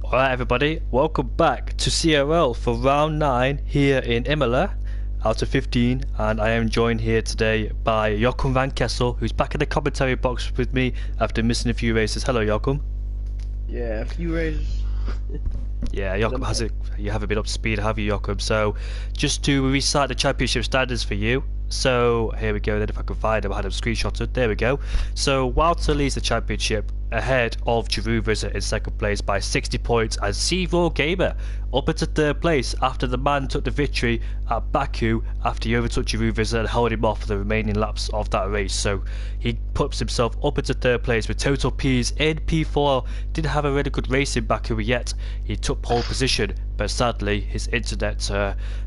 Alright everybody, welcome back to CRL for round 9 here in Imola out of 15, and I am joined here today by Joachim van Kessel, who's back in the commentary box with me after missing a few races. Hello Joachim. Yeah, a few races. Yeah, Joachim, you haven't been up to speed, have you, Joachim? So just to recite the championship standards for you. So here we go then, if I can find them. I had them screenshotted. There we go. So Walter leads the championship ahead of Giroux Vizza in second place by 60 points, and C4 Gamer up into third place after the man took the victory at Baku after he overtook Giroux Vizza and held him off for the remaining laps of that race. So he puts himself up into third place with total P's in P4. Didn't have a really good race in Baku yet. He took pole position, but sadly his internet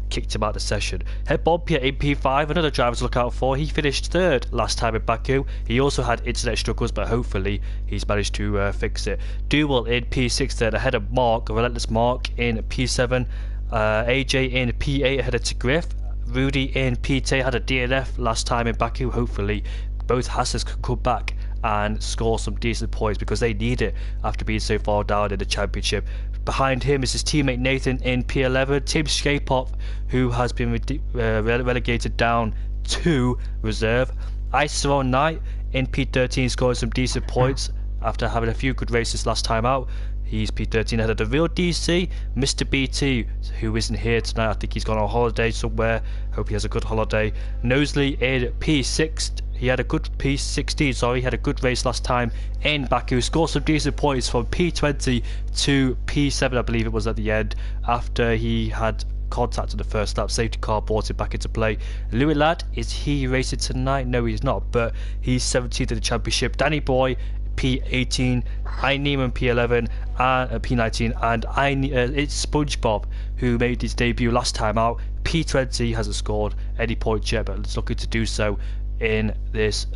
kicked him out of the session. Head Bompier in P5, another driver to look out for. He finished third last time in Baku. He also had internet struggles, but hopefully he's managed to fix it. Duel in P6 then ahead of Mark, Relentless Mark in P7. AJ in P8 ahead of Griff. Rudy in P10 had a DNF last time in Baku. Hopefully both Hassers can come back and score some decent points because they need it after being so far down in the championship. Behind him is his teammate Nathan in P11. Tim Skapov, who has been relegated down to reserve. I S5 R09 in P13, scoring some decent points after having a few good races last time out. He's P13 ahead of the real DC, Mr. BT, who isn't here tonight. I think he's gone on holiday somewhere. Hope he has a good holiday. Nosley in P6. He had a good P16, sorry, he had a good race last time in Baku. Scored some decent points from P20 to P7, I believe it was at the end, after he had contact in the first lap. Safety car brought him back into play. Louis Ladd, is he racing tonight? No, he's not, but he's 17th in the championship. Danny Boy, P18, I Neiman P11 and P19, and it's SpongeBob, who made his debut last time out. P20 hasn't scored any points yet, but it's looking to do so in this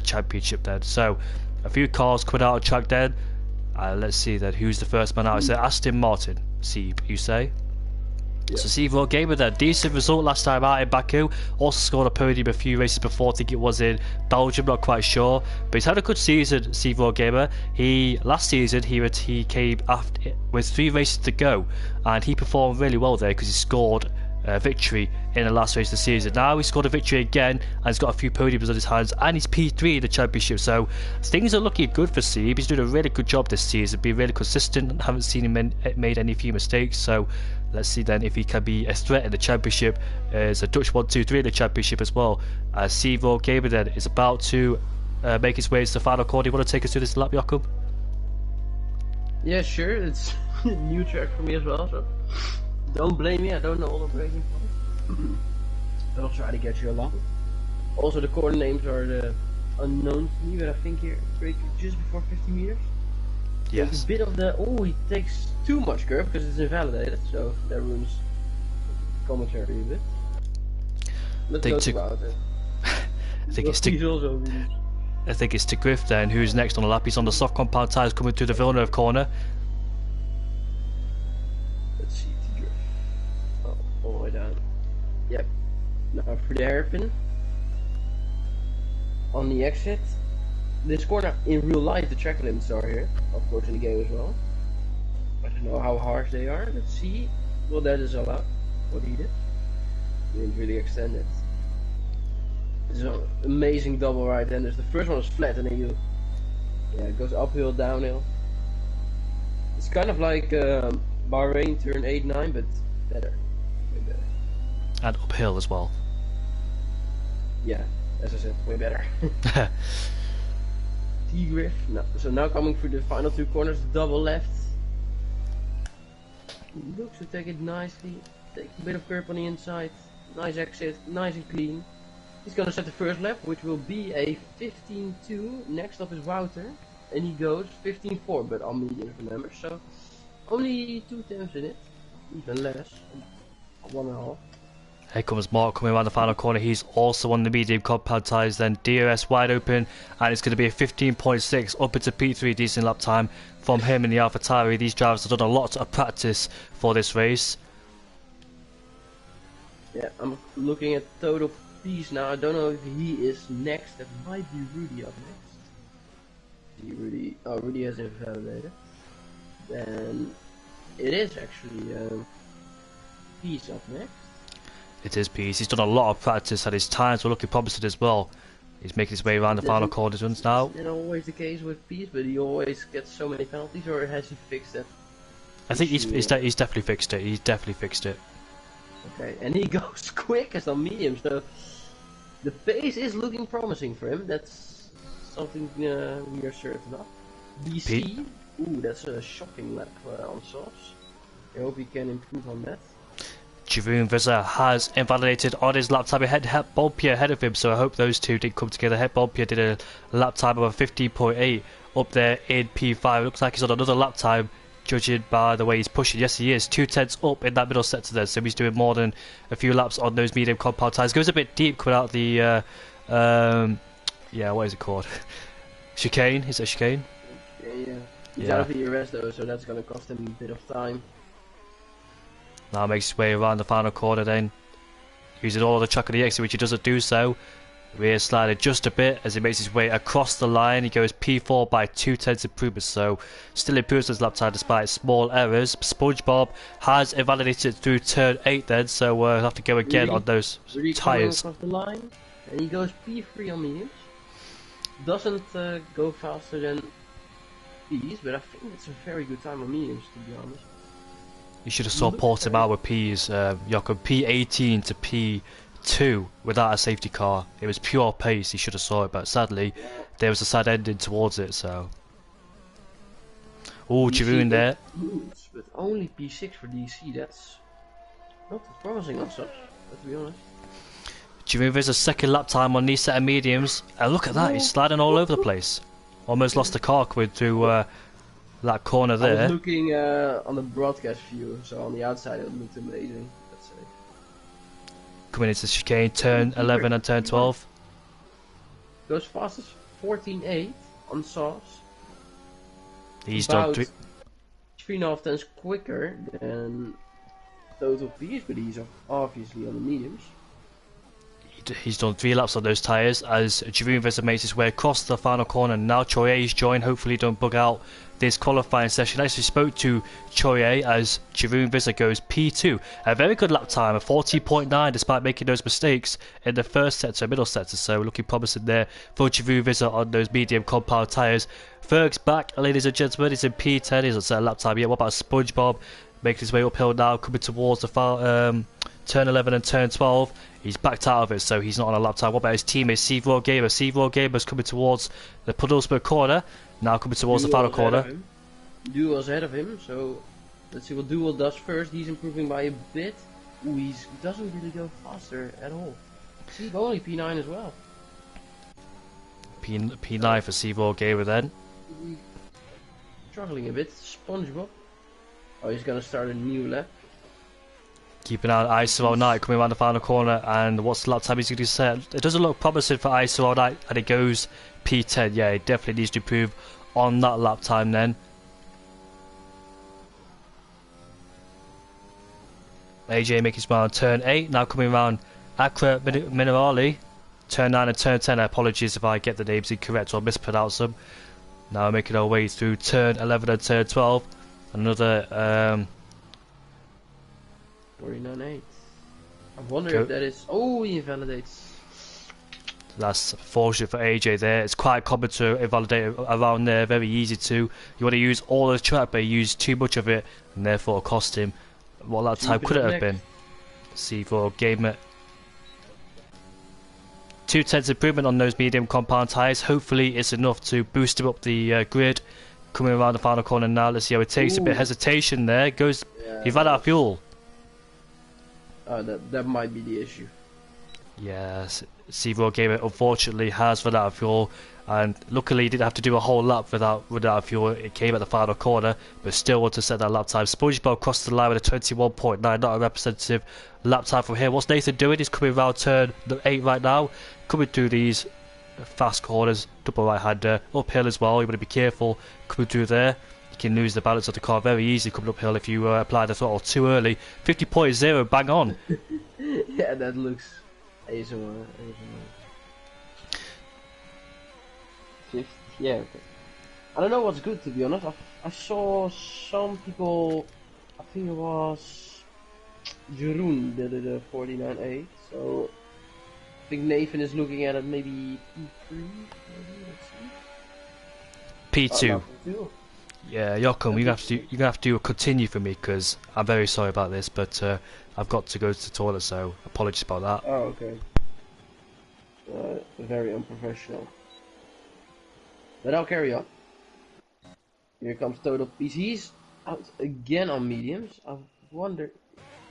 championship then. So a few cars coming out of track then. Let's see then who's the first man out. Is it Aston Martin? Sieb, you say? Yeah. So C4 Gamer then, decent result last time out in Baku. Also scored a podium a few races before. I think it was in Belgium, not quite sure. But he's had a good season, C4 Gamer. Last season he came after with 3 races to go, and he performed really well there because he scored a victory in the last race of the season. Now he scored a victory again and he's got a few podiums on his hands, and he's P3 in the championship. So things are looking good for Sieb. He's doing a really good job this season, being really consistent. Haven't seen him made any few mistakes. So let's see then if he can be a threat in the championship. There's a Dutch 1-2-3 in the championship as well. C4 Gamer then is about to make his way to the final corner. You want to take us through this lap, Jakob? Yeah, sure. It's a new track for me as well, so don't blame me. I don't know all the braking points. But I'll try to get you along. Also, the corner names are unknown to me, but I think here brake just before 50 meters. Yes. It's a bit of the he takes too much curve because it's invalidated, so that ruins commentary a bit. Let's go about it. I think it's to Griff then, who's next on the lap. He's on the soft compound tyres coming through the Villeneuve corner. Let's see, to Griff. Oh, all the way down. Yep. Now for the hairpin. On the exit. This corner, in real life, the track limits are here. Of course, in the game as well. I don't know how harsh they are. Let's see. Well, that is allowed. What he did. He didn't really extend it. It's an amazing double right-handers. The first one is flat, and then it goes uphill, downhill. It's kind of like Bahrain turn 8-9, but better. Way better. And uphill as well. Yeah, as I said, way better. T-Griff. No, so now coming through the final 2 corners, double left. He looks to take it nicely. Take a bit of curb on the inside. Nice exit, nice and clean. He's gonna set the first lap, which will be a 15.2. Next up is Wouter, and he goes 15.4, but on mediums, remember. So only 2 attempts in it, even less, 1.5. Here comes Mark coming around the final corner. He's also on the medium compound tyres then. DRS wide open, and it's going to be a 15.6 up into P3. Decent lap time from him in the AlphaTauri. These drivers have done a lot of practice for this race. Yeah, I'm looking at total P's now. I don't know if he is next. That might be Rudy up next. See Rudy. Oh, Rudy has invalidated. then it is actually Peace up next. It is Peace. He's done a lot of practice and his times were looking promising as well. He's making his way around the final corners runs now. Isn't always the case with Peace, but he always gets so many penalties, or has he fixed that? I think he's definitely fixed it. He's definitely fixed it. Okay, and he goes quickest on medium, so the pace is looking promising for him. That's something we are certain of. DC, ooh, that's a shocking lap on softs. I hope he can improve on that. Jeroen Visser has invalidated on his lap time. He had Bolpier ahead of him, so I hope those two did come together. Bolpier did a lap time of 15.8 up there in P5. Looks like he's on another lap time, judging by the way he's pushing. Yes, he is. 2/10 up in that middle sector there, so he's doing more than a few laps on those medium compound tyres. Goes a bit deep coming out the, yeah, what is it called? Chicane? Is it a chicane? Yeah. He's out of the ERS though, so that's going to cost him a bit of time. Now makes his way around the final corner then, using all the track on the exit, which he doesn't do so. Rear slided just a bit as he makes his way across the line. He goes P4 by 2/10 improvements, so still improves his lap time despite small errors. SpongeBob has invalidated through turn 8 then, so we'll have to go again on those tyres. Across the line, and he goes P3 on mediums. Doesn't go faster than P's, but I think it's a very good time on mediums, to be honest. You should have saw Portimao with P's, Jakob, P18 to P2 without a safety car. It was pure pace, he should have saw it, but sadly there was a sad ending towards it, so. Oh, Jeroen there. But only P6 for DC, that's not promising on such, let's be honest. Jeroen Visser's second lap time on these set of mediums, and look at that, he's sliding all over the place. Almost lost the car coming through that corner there. I was looking on the broadcast view, so on the outside it looked amazing, let's say. Coming into the chicane, turn 11 and turn 12. Goes fast as 14.8 on softs. He's done 3.5 times quicker than total P's, but he's obviously on the mediums. He's done 3 laps on those tyres as Jeroen Visser makes his way across the final corner. Now Choye's joined, hopefully don't bug out this qualifying session. I actually spoke to Choye as Jeroen Visser goes P2. A very good lap time, a 40.9 despite making those mistakes in the first sector, middle sector, so looking promising there for Jeroen Visser on those medium compound tyres. Ferg's back, ladies and gentlemen, he's in P10, he's not set a lap time yet. What about SpongeBob? Making his way uphill now, coming towards the turn 11 and turn 12. He's backed out of it, so he's not on a lap time. What about his teammate, Sevro Gamer? Sevro Gamer's coming towards the penultimate corner, now coming towards the final corner. Duel's ahead of him, so let's see what Duel does first. He's improving by a bit. Ooh, he doesn't really go faster at all. See, only P9 as well. P9 for Sevro Gamer then. Struggling a bit. SpongeBob. Oh, he's gonna start a new lap. Keep an eye on ISO Night coming around the final corner, and what's the lap time he's going to set? It doesn't look promising for ISO Night, and it goes P10. Yeah, it definitely needs to improve on that lap time then. AJ making his way on turn 8, now coming around Acra Minerali, turn 9 and turn 10. Apologies if I get the names incorrect or mispronounce them. Now making our way through turn 11 and turn 12. Another 49.8. I wonder if that is. Oh, he invalidates. That's fortunate for AJ there. It's quite common to invalidate around there, very easy to. You want to use all the track, but he used too much of it, and therefore it cost him. What that time could it have been? C4 game it. 2/10 improvement on those medium compound tyres. Hopefully it's enough to boost him up the grid. Coming around the final corner now. Let's see how it takes. A bit of hesitation there. Goes. He ran out of fuel. That might be the issue. Yes, Sevro Gamer unfortunately has run out of fuel, and luckily he didn't have to do a whole lap without running out of fuel. It came at the final corner, but still want to set that lap time. SpongeBob crossed the line with a 21.9, not a representative lap time from here. What's Nathan doing? He's coming around turn 8 right now, coming through these fast corners, double right-hander, uphill as well. You want to be careful coming through there. You can lose the balance of the car very easily coming uphill if you apply the throttle too early. 50.0, bang on. Yeah, that looks ASMR. 50, yeah, okay. I don't know what's good, to be honest. I saw some people, I think it was Jeroen did it 49.8, so I think Nathan is looking at it maybe P3, maybe, let's see. P2. Oh, no, P2. Yeah, Joachim, you're gonna have to do a continue for me because I'm very sorry about this, but I've got to go to the toilet, so apologies about that. Oh, okay. Very unprofessional. But I'll carry on. Here comes Total Peace. He's out again on mediums. I wonder if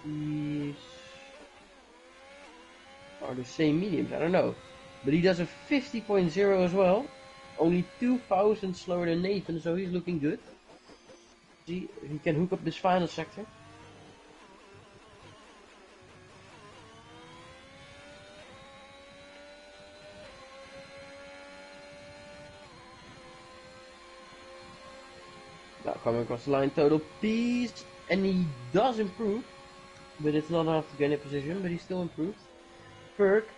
these are the same mediums. I don't know. But he does a 50.0 as well. Only 2,000 slower than Nathan, so he's looking good. See if he can hook up this final sector. Now coming across the line, Total Peace, and he does improve, but it's not enough to gain a position, but he still improves. Perk,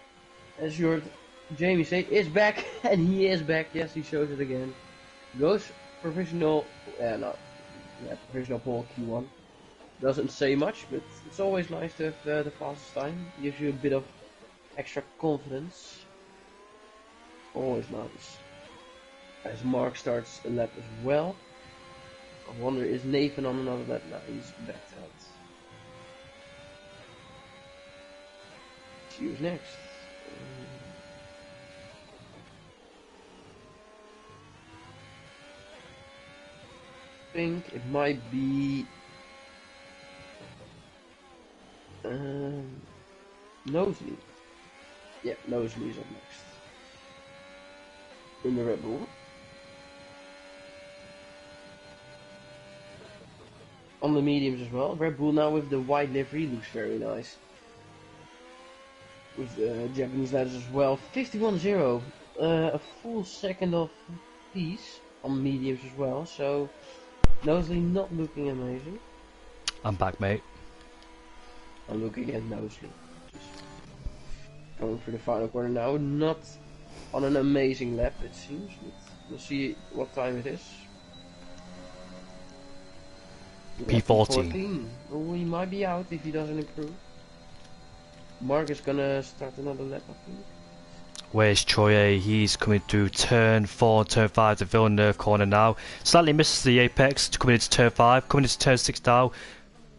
as you heard Jamie say, is back, and he is back. Yes, he shows it again. Goes professional, professional pole Q1. Doesn't say much, but it's always nice to have the fastest time. Gives you a bit of extra confidence. Always nice. As Mark starts a lap as well. I wonder, is Nathan on another lap? No, he's backed out. See who's next. I think it might be Nosely. Yeah, Nosely's up next. In the Red Bull. On the mediums as well. Red Bull now with the white livery looks very nice. With the Japanese letters as well. 51.0. A full second of piece on mediums as well. So Nosely not looking amazing. I'm back, mate. I'm looking at Nosely. Going for the final corner now. Not on an amazing lap, it seems. But we'll see what time it is. P14. Oh, he might be out if he doesn't improve. Mark is gonna start another lap, I think. Where's Troye? He's coming through turn 4 and turn 5 to Villeneuve corner now. Slightly misses the apex coming into turn 5. Coming into turn 6 now.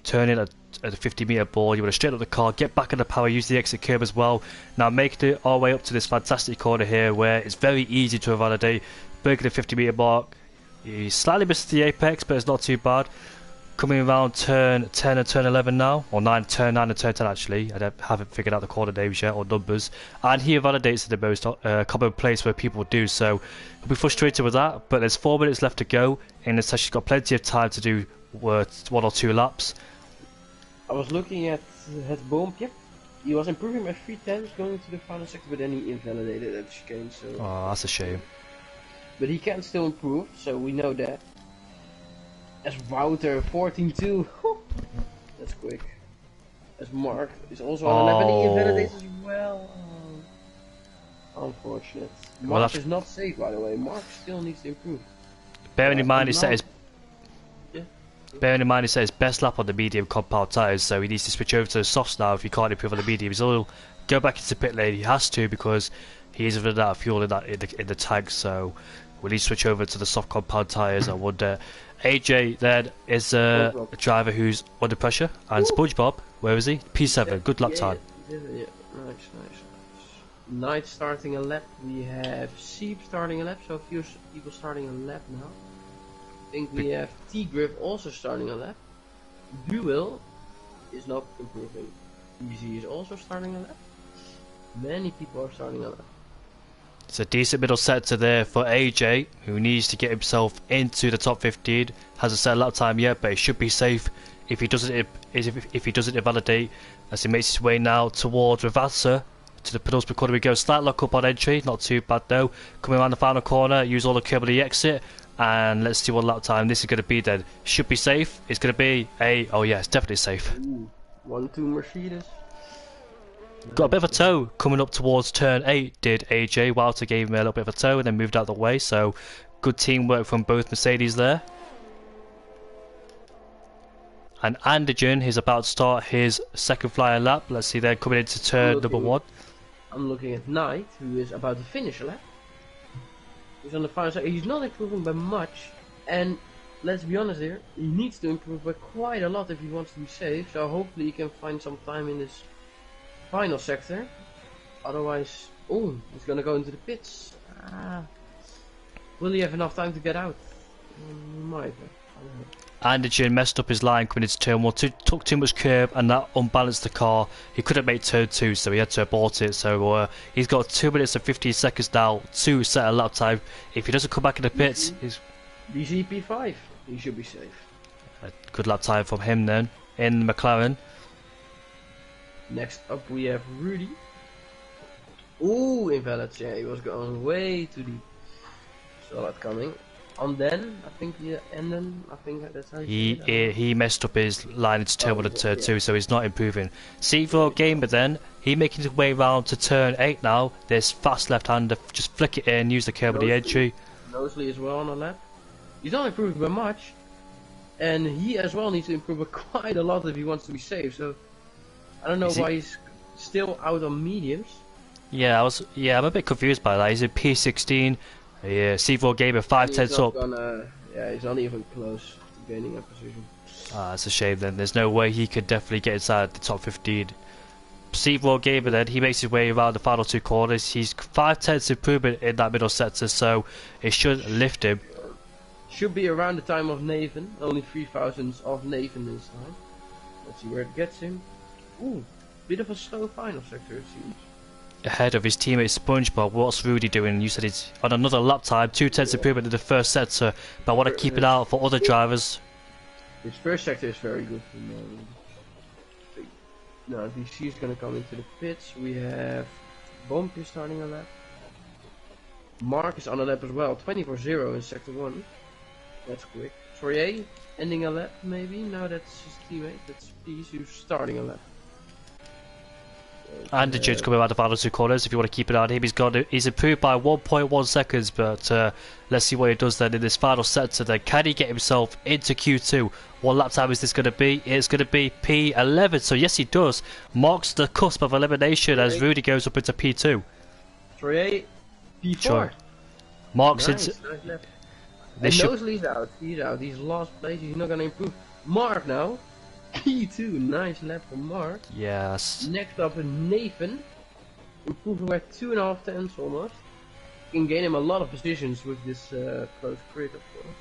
Turning at the 50-meter ball. You want to straighten up the car, get back in the power, use the exit curb as well. Now making it all the way up to this fantastic corner here where it's very easy to validate. Breaking the 50-meter mark. He slightly misses the apex, but it's not too bad. Coming around turn 10 and turn 11 now, or turn 9 and turn 10 actually. I haven't figured out the corner names yet, or numbers. And he validates the most common place where people do, so he'll be frustrated with that. But there's 4 minutes left to go, and it's actually got plenty of time to do 1 or 2 laps. I was looking at het boompje. He was improving by 3 tenths going into the final sector, but then he invalidated at the chicane, so... Oh, that's a shame. But he can still improve, so we know that. As Wouter 14.2, that's quick. As Mark is also on a lap and he invalidates as well. Unfortunate. Mark is not safe, by the way. Mark still needs to improve. Bearing in mind he set his best lap on the medium compound tyres, so he needs to switch over to the softs now if he can't improve on the mediums. He'll go back into pit lane. He has to because he is running out of fuel in the tank, so we'll need to switch over to the soft compound tyres. I wonder. AJ then is a driver who's under pressure, and SpongeBob, where is he? P7, yeah, good lap time. Yeah, nice. Knight starting a lap, we have Seep starting a lap, so a few people starting a lap now. I think we have T-Griff also starting a lap. Duel is not improving. Easy is also starting a lap. Many people are starting a lap. It's a decent middle sector there for AJ, who needs to get himself into the top 15. Hasn't set a lap time yet, but he should be safe if he doesn't invalidate. As he makes his way now towards Ravassa to the penultimate corner we go. Slight lock up on entry, not too bad though. Coming around the final corner, use all the curb on the exit, and let's see what lap time this is going to be then. Should be safe. It's going to be oh yeah, it's definitely safe. 1-2 Mercedes. Got a bit of a toe coming up towards turn 8, did AJ. Walter gave him a little bit of a toe and then moved out of the way, so Good teamwork from both Mercedes there. And Andergen is about to start his second flying lap. Let's see, they're coming into turn number 1. I'm looking at Knight, who is about to finish a lap. He's on the final sector. He's not improving by much, and let's be honest here, he needs to improve by quite a lot if he wants to be safe. So hopefully he can find some time in this final sector. Otherwise, oh, he's gonna go into the pits. Will he have enough time to get out? He might have. I don't know. Andergen messed up his line coming into turn 1, took too much curb and that unbalanced the car. He couldn't make turn 2, so he had to abort it. So he's got 2 minutes and 15 seconds now to set a lap time. If he doesn't come back in the pits, he's DCP5, he should be safe. A good lap time from him then in McLaren. Next up we have Rudy. Ooh, invalid. Yeah, he was going way too deep. Saw that coming. And then I think that's how he messed up his line into turn 1 and turn 2, so he's not improving. C4 Gamer then, he making his way round to turn 8 now. This fast left-hander, just flick it in, use the curb of the entry. Mosley as well on the lap. He's not improving by much, and he as well needs to improve by quite a lot if he wants to be safe. So I don't know why he's still out on mediums. Yeah, I'm a bit confused by that. He's in P16. Yeah, C4 Gamer 5/10 up. He's not even close to gaining a position. That's a shame then. There's no way he could definitely get inside the top 15. C4 Gamer then, he makes his way around the final 2 corners. He's 5/10 improvement in that middle sector, so it should lift him. Should be around the time of Nathan. Only 3 thousandths of Nathan this time. Let's see where it gets him. Ooh, bit of a slow final sector it seems. Ahead of his teammate SpongeBob. What's Rudy doing? You said he's on another lap time, 2/10 improvement in the first sector, but I want to keep it out for other drivers. His first sector is very good for now DC is going to come into the pits. We have Bompje starting a lap. Mark is on a lap as well, 24-0 in sector 1. That's quick. Troyer ending a lap maybe. No, that's his teammate. That's Peace who's starting a lap. And the judge coming around the final 2 corners. If you want to keep it on him, he's improved by 1.1 seconds. But let's see what he does then in this final sector. Then can he get himself into Q2? What lap time is this going to be? It's going to be P11. So yes, he does. Marks the cusp of elimination as Rudy goes up into P2. Troyer P4. Sure. Marks nice, into. Nice lap. And Mosley's out. He's out. He's last place. He's not going to improve. Mark now. P2, nice lap for Mark. Yes. Next up, Nathan. Improving by 2.5 tenths almost. Can gain him a lot of positions with this close grid, of course.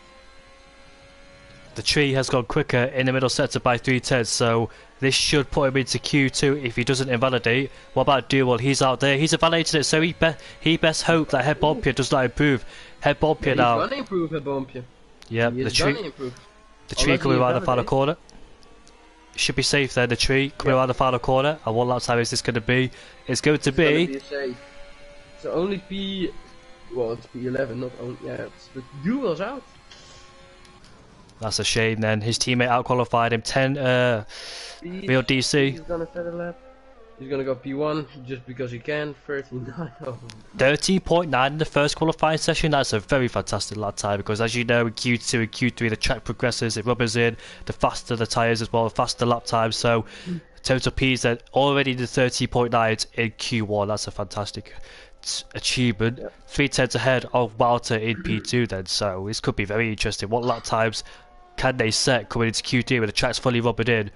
The tree has gone quicker in the middle sector by 3/10, so this should put him into Q2 if he doesn't invalidate. What about Duel? He's out there. He's invalidated it, so he best hope that Head Bompje does not improve. Head Bompje now. He's gonna improve Head Bompje. Yeah, the tree coming around the final corner. Should be safe there, the tree coming around the final corner. And what lap time is this going to be? It's going to be safe. So only it's P11, not only, but Duel's out. That's a shame then. His teammate out-qualified him 10 real DC. He's gonna set a lap. He's gonna go P1 just because he can. 39. 13.9 in the first qualifying session. That's a very fantastic lap time because, as you know, in Q2 and Q3 the track progresses, it rubbers in. The faster the tyres as well, the faster lap time. So total P's then already the 30.9 in Q1. That's a fantastic achievement. 3/10 ahead of Walter in P2 then. So this could be very interesting. What lap times can they set coming into Q3 when the track's fully rubbered in?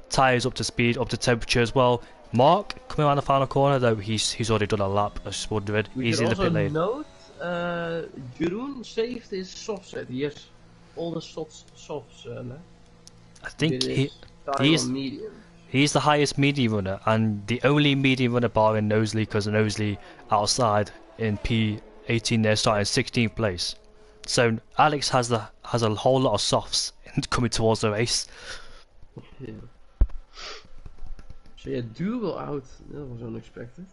Tyres up to speed, up to temperature as well. Mark coming around the final corner though, he's already done a lap. I was just wondering. He's in the pit lane. Note, Jeroen saved his soft set. He has all the softs left. I think he's the highest medium runner and the only medium runner bar in Knowsley, because Knowsley outside in P18 they're starting 16th place. So Alex has a whole lot of softs coming towards the race. Yeah. So yeah, Duel out. That was unexpected.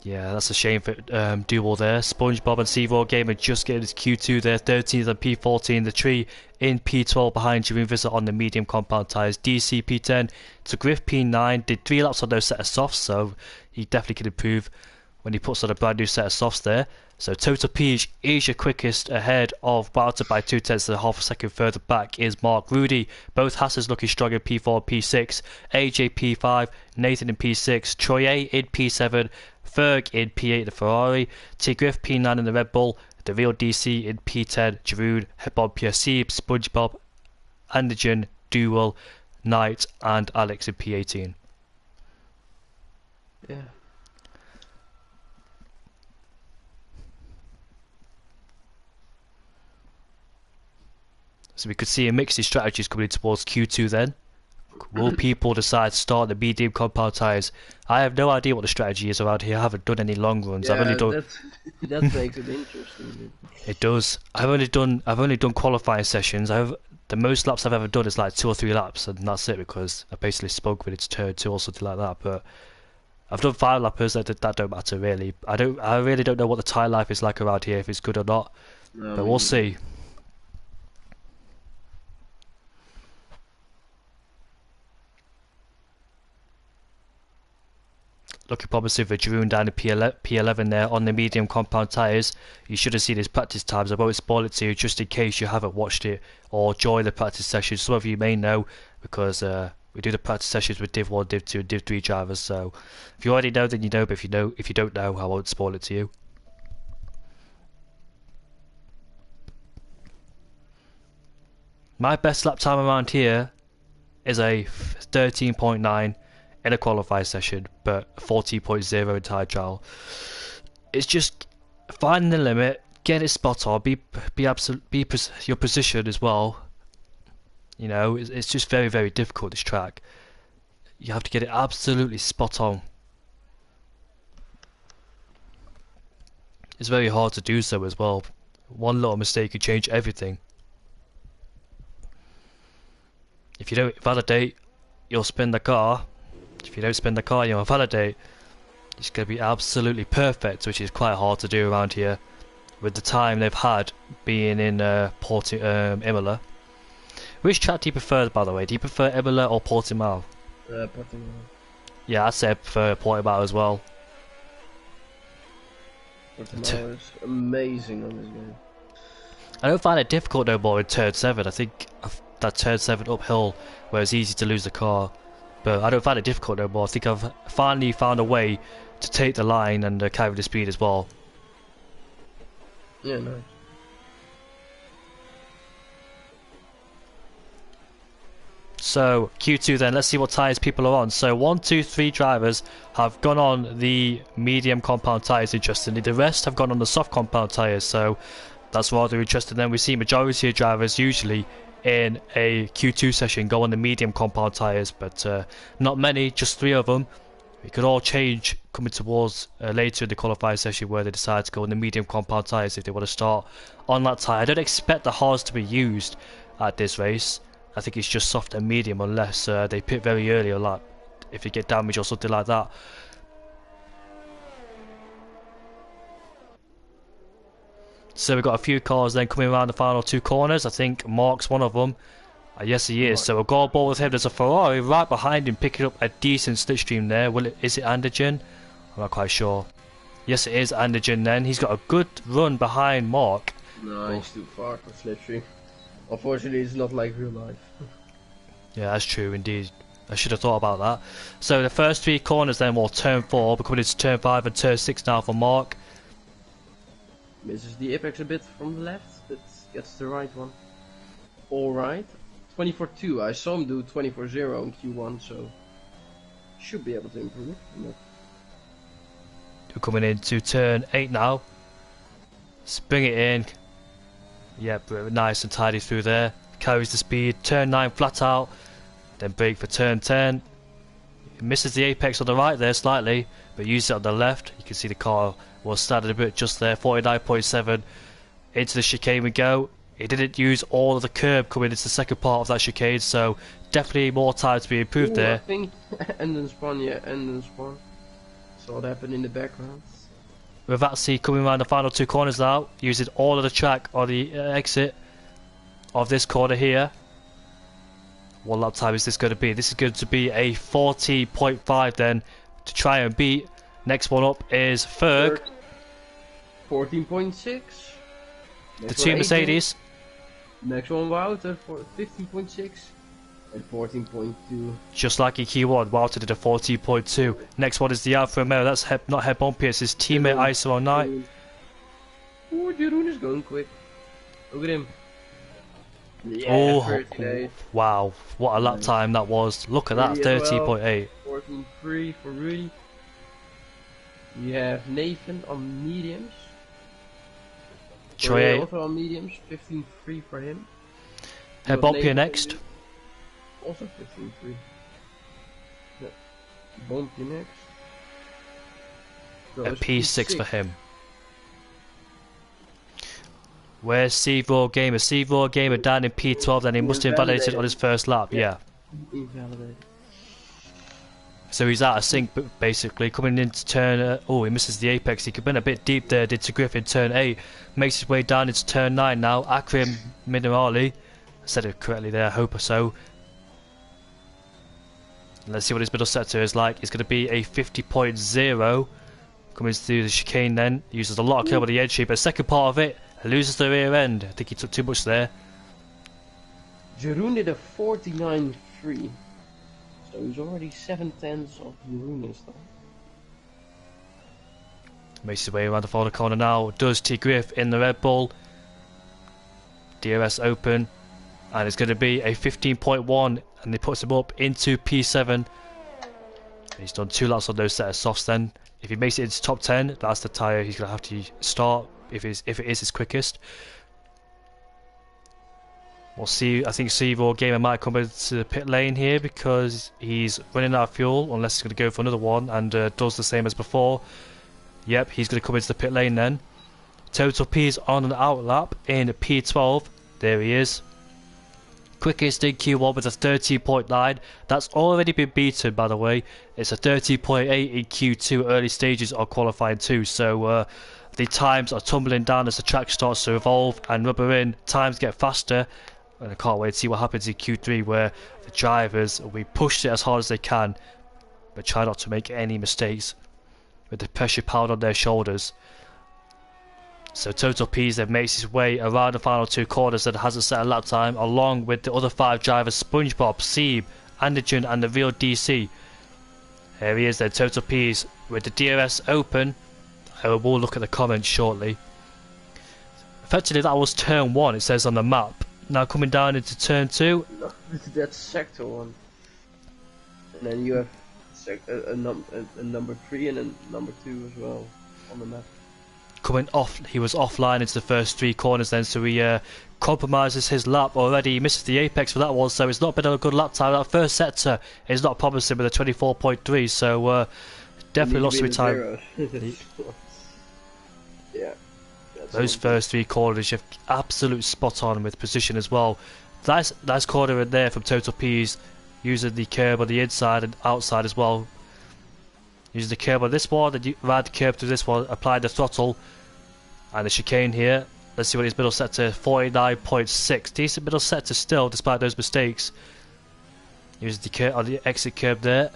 Yeah, that's a shame for Duel there. SpongeBob and C4 Gamer just getting his Q2 there, 13th and P14. The tree in P12 behind Jeroen Visser on the medium compound tyres. DC P10 to Griff P9. Did 3 laps on those set of softs, so he definitely can improve when he puts on a brand new set of softs there. So total P is your quickest ahead of Walter by 2/10 and a half a second. Further back is Mark Rudy. Both Hassans looking strong in P4 and P6. AJ P5, Nathan in P6, Troy A in P7, Ferg in P8 the Ferrari, T Griff P9 in the Red Bull, the real DC in P10, Giroud, Hebon PSC, SpongeBob, Andigen, Duel, Knight and Alex in P18. Yeah. So we could see a mix of strategies coming towards Q2 then. Will people decide to start the medium compound tyres? I have no idea what the strategy is around here. I haven't done any long runs. Yeah, I've only done. That makes it interesting. It does. I've only done qualifying sessions. The most laps I've ever done is like 2 or 3 laps, and that's it because I basically spoke with its turn 2 or something like that. But I've done 5 lappers. That don't matter really. I really don't know what the tyre life is like around here, if it's good or not. No, but we'll see. Looking promising for Jerome down to P11 there on the medium compound tyres. You should have seen his practice times. I won't spoil it to you just in case you haven't watched it or joined the practice sessions. Some of you may know because we do the practice sessions with Div 1, Div 2 and Div 3 drivers. So if you already know then you know, but if you don't know I won't spoil it to you. My best lap time around here is a 13.9 in a qualify session, but 40.0 in time trial. It's just finding the limit, get it spot on, be your position as well. You know, it's just very, very difficult, this track. You have to get it absolutely spot on. It's very hard to do so as well. One little mistake could change everything. If you don't validate, you'll spin the car. If you don't spin the car, you'll validate. It's going to be absolutely perfect, which is quite hard to do around here with the time they've had being in Imola. Which track do you prefer, by the way? Do you prefer Imola or Portimao? Portimao. Yeah, I'd say I prefer Portimao as well. Portimao is amazing on this game. I don't find it difficult no more in turn 7. I think that turn 7 uphill where it's easy to lose the car. But I don't find it difficult no more. I think I've finally found a way to take the line and carry the speed as well. Yeah, nice. So Q2 then, let's see what tyres people are on. So 1, 2, 3 drivers have gone on the medium compound tyres, interestingly. The rest have gone on the soft compound tyres, so that's rather interesting. Then we see majority of drivers usually in a Q2 session go on the medium compound tyres, but not many, just 3 of them. It could all change coming towards later in the qualifying session where they decide to go on the medium compound tyres if they want to start on that tyre. I don't expect the hards to be used at this race. I think it's just soft and medium unless they pit very early or like if you get damage or something like that. So we've got a few cars then coming around the final 2 corners. I think Mark's one of them. Yes, he is. So we'll go ball with him. There's a Ferrari right behind him picking up a decent slipstream there. Is it Andigen? I'm not quite sure. Yes, it is Andigen then. He's got a good run behind Mark. No, he's too far for slipstream. Unfortunately, it's not like real life. Yeah, that's true indeed. I should have thought about that. So the first 3 corners then, well, turn 4, we're coming into turn 5 and turn 6 now for Mark. Misses the apex a bit from the left, but gets the right one. Alright. 24.2. I saw him do 24.0 in Q1, so should be able to improve. But... We're coming into turn 8 now. Spring it in. Yep, nice and tidy through there. Carries the speed. Turn 9 flat out. Then brake for turn 10. Misses the apex on the right there slightly, but uses it on the left. You can see the car was standing a bit just there. 49.7. Into the chicane we go. He didn't use all of the curb coming into the second part of that chicane, so definitely more time to be improved there. I think end and spawn, yeah, end and spawn. Saw it happen in the background. Ravazzi coming around the final 2 corners now, using all of the track on the exit of this corner here. What lap time is this going to be? This is going to be a 40.5 then to try and beat. Next one up is Ferg. 14.6. The two Mercedes. Next one Wouter for 15.6 and 14.2. Just like in Q1, Wouter did a 14.2. Next one is the Alfa Romeo. That's not Herr Bompier, it's his teammate ISO 09. Ooh, Jeroen is going quick. Look at him. Yeah, Oh, 38. wow. What a lap time that was. Look at that, 30.8. 14.3 for Rudy. You have Nathan on mediums. Troy also on mediums, 15.3 for him. Herr Bompier next. Also 15.3. Yeah. Bompier next. So A P6 for him. Where's Sevor Gamer? Sevor Gamer down in P12, then he must have invalidated on his first lap, yeah. Invalidated. So he's out of sync, basically, coming into turn... oh, he misses the apex. He could have been a bit deep there, did to Griffin, turn 8. Makes his way down into turn 9 now. Akrim Minerali. I said it correctly there, I hope so. Let's see what his middle sector is like. It's going to be a 50.0. Coming through the chicane then. Uses a lot of curb on the entry, but second part of it, loses the rear end. I think he took too much there. Jeroen did a 49.3. So he's already 7/10 of Jeroen and stuff. Makes his way around the final corner now. Does T. Griff in the Red Bull. DRS open. And it's going to be a 15.1. And he puts him up into P7. He's done 2 laps on those set of softs then. If he makes it into top 10, that's the tyre he's going to have to start if it is his quickest. We'll see. I think Sevor Gamer might come into the pit lane here because he's running out of fuel unless he's going to go for another one and does the same as before. Yep, he's going to come into the pit lane then. Total P's on an out lap in P12. There he is. Quickest in Q1 with a 30.9. That's already been beaten, by the way. It's a 30.8 in Q2 early stages of qualifying too. So the times are tumbling down as the track starts to evolve and rubber in. Times get faster. And I can't wait to see what happens in Q3 where the drivers will be pushed it as hard as they can, but try not to make any mistakes with the pressure piled on their shoulders. So Total P's then makes his way around the final 2 corners and hasn't set a lap time, along with the other 5 drivers, SpongeBob, Seeb, Andijan and the real DC. Here he is then, Total P's with the DRS open. I will look at the comments shortly. Effectively that was turn 1, it says on the map. Now coming down into turn 2. No, that's sector 1. And then you have a number 3 and a number 2 as well on the map. Coming off, he was offline into the first 3 corners then, so he compromises his lap already. He misses the apex for that one, so it's not been a good lap time. That first sector is not promising with a 24.3, so definitely lost some time. Yeah. Those first 3 corners, you're absolute spot on with position as well. Nice corner in there from Total P's, using the curb on the inside and outside as well. Using the curb on this one, then ride the curb to this one, apply the throttle, and the chicane here. Let's see what his middle sector, 49.6. Decent middle sector still, despite those mistakes. Using the curb on the exit curb there,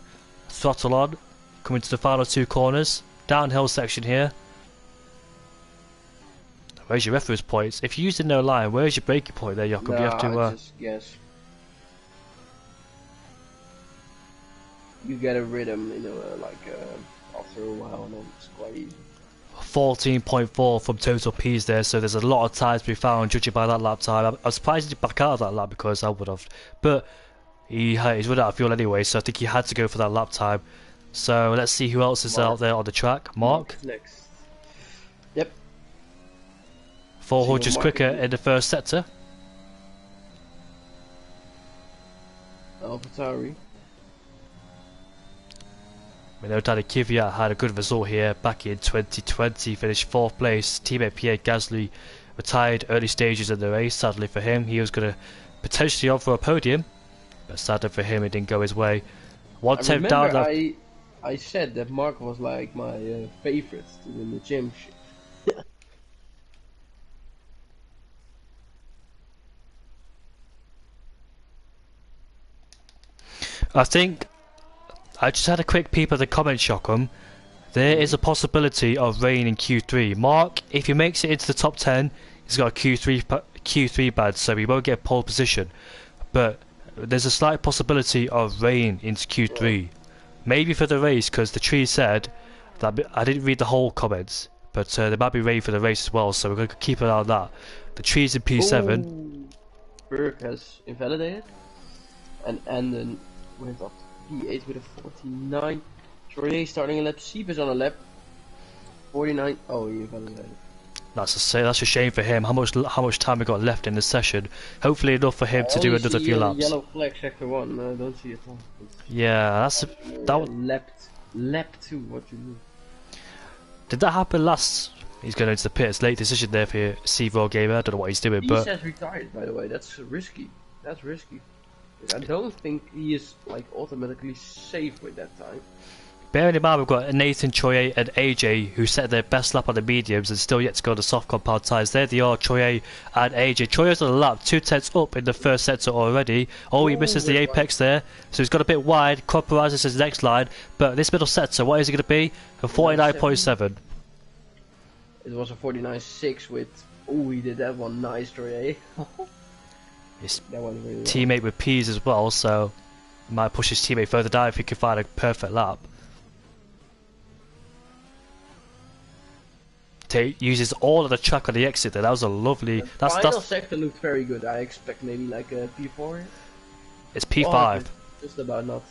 throttle on, coming to the final 2 corners, downhill section here. Where's your reference points? If you're using no line, where's your braking point there, Jakob? No, You have to. I just guess. You get a rhythm, after a while, and then it's quite easy. 14.4 from Total P's there, so there's a lot of times to be found judging by that lap time. I'm surprised he didn't back out of that lap because I would have. But he's run out of fuel anyway, so I think he had to go for that lap time. So let's see who else is out there on the track. Mark? Next. Yep. 400s quicker in the first sector. AlphaTauri. We know Danny Kvyat had a good result here back in 2020, finished 4th place. Teammate Pierre Gasly retired early stages of the race. Sadly for him, he was going to potentially offer a podium, but sadly for him, it didn't go his way. 1/10 down. I said that Mark was like my favorite to win the championship. I think I just had a quick peep at the comment, Shockham. There is a possibility of rain in Q3. Mark, if he makes it into the top 10, he's got a Q3 badge, so he won't get pole position. But there's a slight possibility of rain into Q3. Maybe for the race, because the tree said that. I didn't read the whole comments, but there might be rain for the race as well, so we're going to keep an eye on that. The tree's in P7. Oh, Berg has invalidated, and then went up to P8 with a 49. Troyer starting a lap. Siep is on a lap. 49. Oh, he invalidated. That's a shame for him. How much time we got left in the session? Hopefully enough for him to do another few laps. Yellow flag sector 1. I don't see it. Yeah, lap 2. What you mean? Did that happen last? He's going into the pits. Late decision there for C-Raw Gamer. I don't know what he's doing, but... He says retired, by the way. That's risky. That's risky. I don't think he is like automatically safe with that time. Bearing in mind we've got Nathan, Troyer and AJ who set their best lap on the mediums and still yet to go on the soft compound tyres. There they are, Troyer and AJ. Troyer's on the lap, 2 tenths up in the first sector already. Oh, he misses the apex there, so he's got a bit wide. Compromises his next line, but this middle sector, what is it going to be? A 49.7. It was a 49.6 with... Oh, he did that one nice, Troyer. His that one really teammate with P's as well, so might push his teammate further down if he can find a perfect lap. Uses all of the track on the exit there. That was a lovely... The final sector looked very good. I expect maybe like a P4. It's P5. Just about not.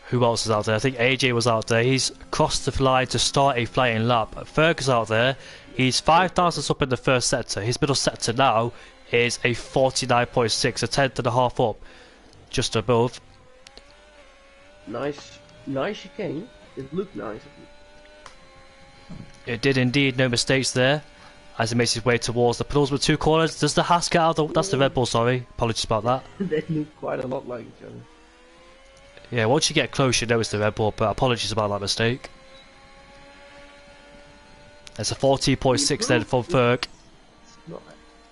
Who else is out there? I think AJ was out there. He's crossed the line to start a flying lap. Ferg is out there. He's 5 thousandths up in the first sector. His middle sector now is a 49.6, a tenth and a half up. Just above. Nice chicane. It looked nice. It did indeed, no mistakes there. As he makes his way towards the penultimate 2 corners. Does the Haas get out of the... That's the Red Bull, sorry. Apologies about that. They look quite a lot like each other. Yeah, once you get close you know it's the Red Bull, but apologies about that mistake. It's a 14.6 then from Ferg.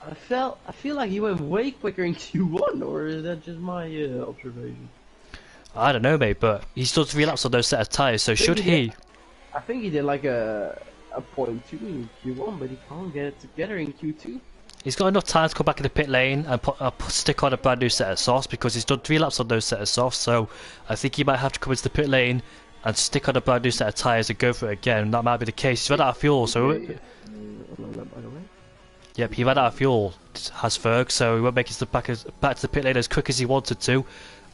I feel like he went way quicker in Q1, or is that just my observation? I don't know, mate, but he's done 3 laps on those set of tyres, so should he... I think he did like a 0.2 in Q1, but he can't get it together in Q2. He's got enough time to come back in the pit lane and stick on a brand new set of softs, because he's done 3 laps on those set of softs, so I think he might have to come into the pit lane and stick on a brand new set of tyres and go for it again. That might be the case. He's run out of fuel, so... Yep, he ran out of fuel, has Ferg, so he won't make it back to the pit lane as quick as he wanted to.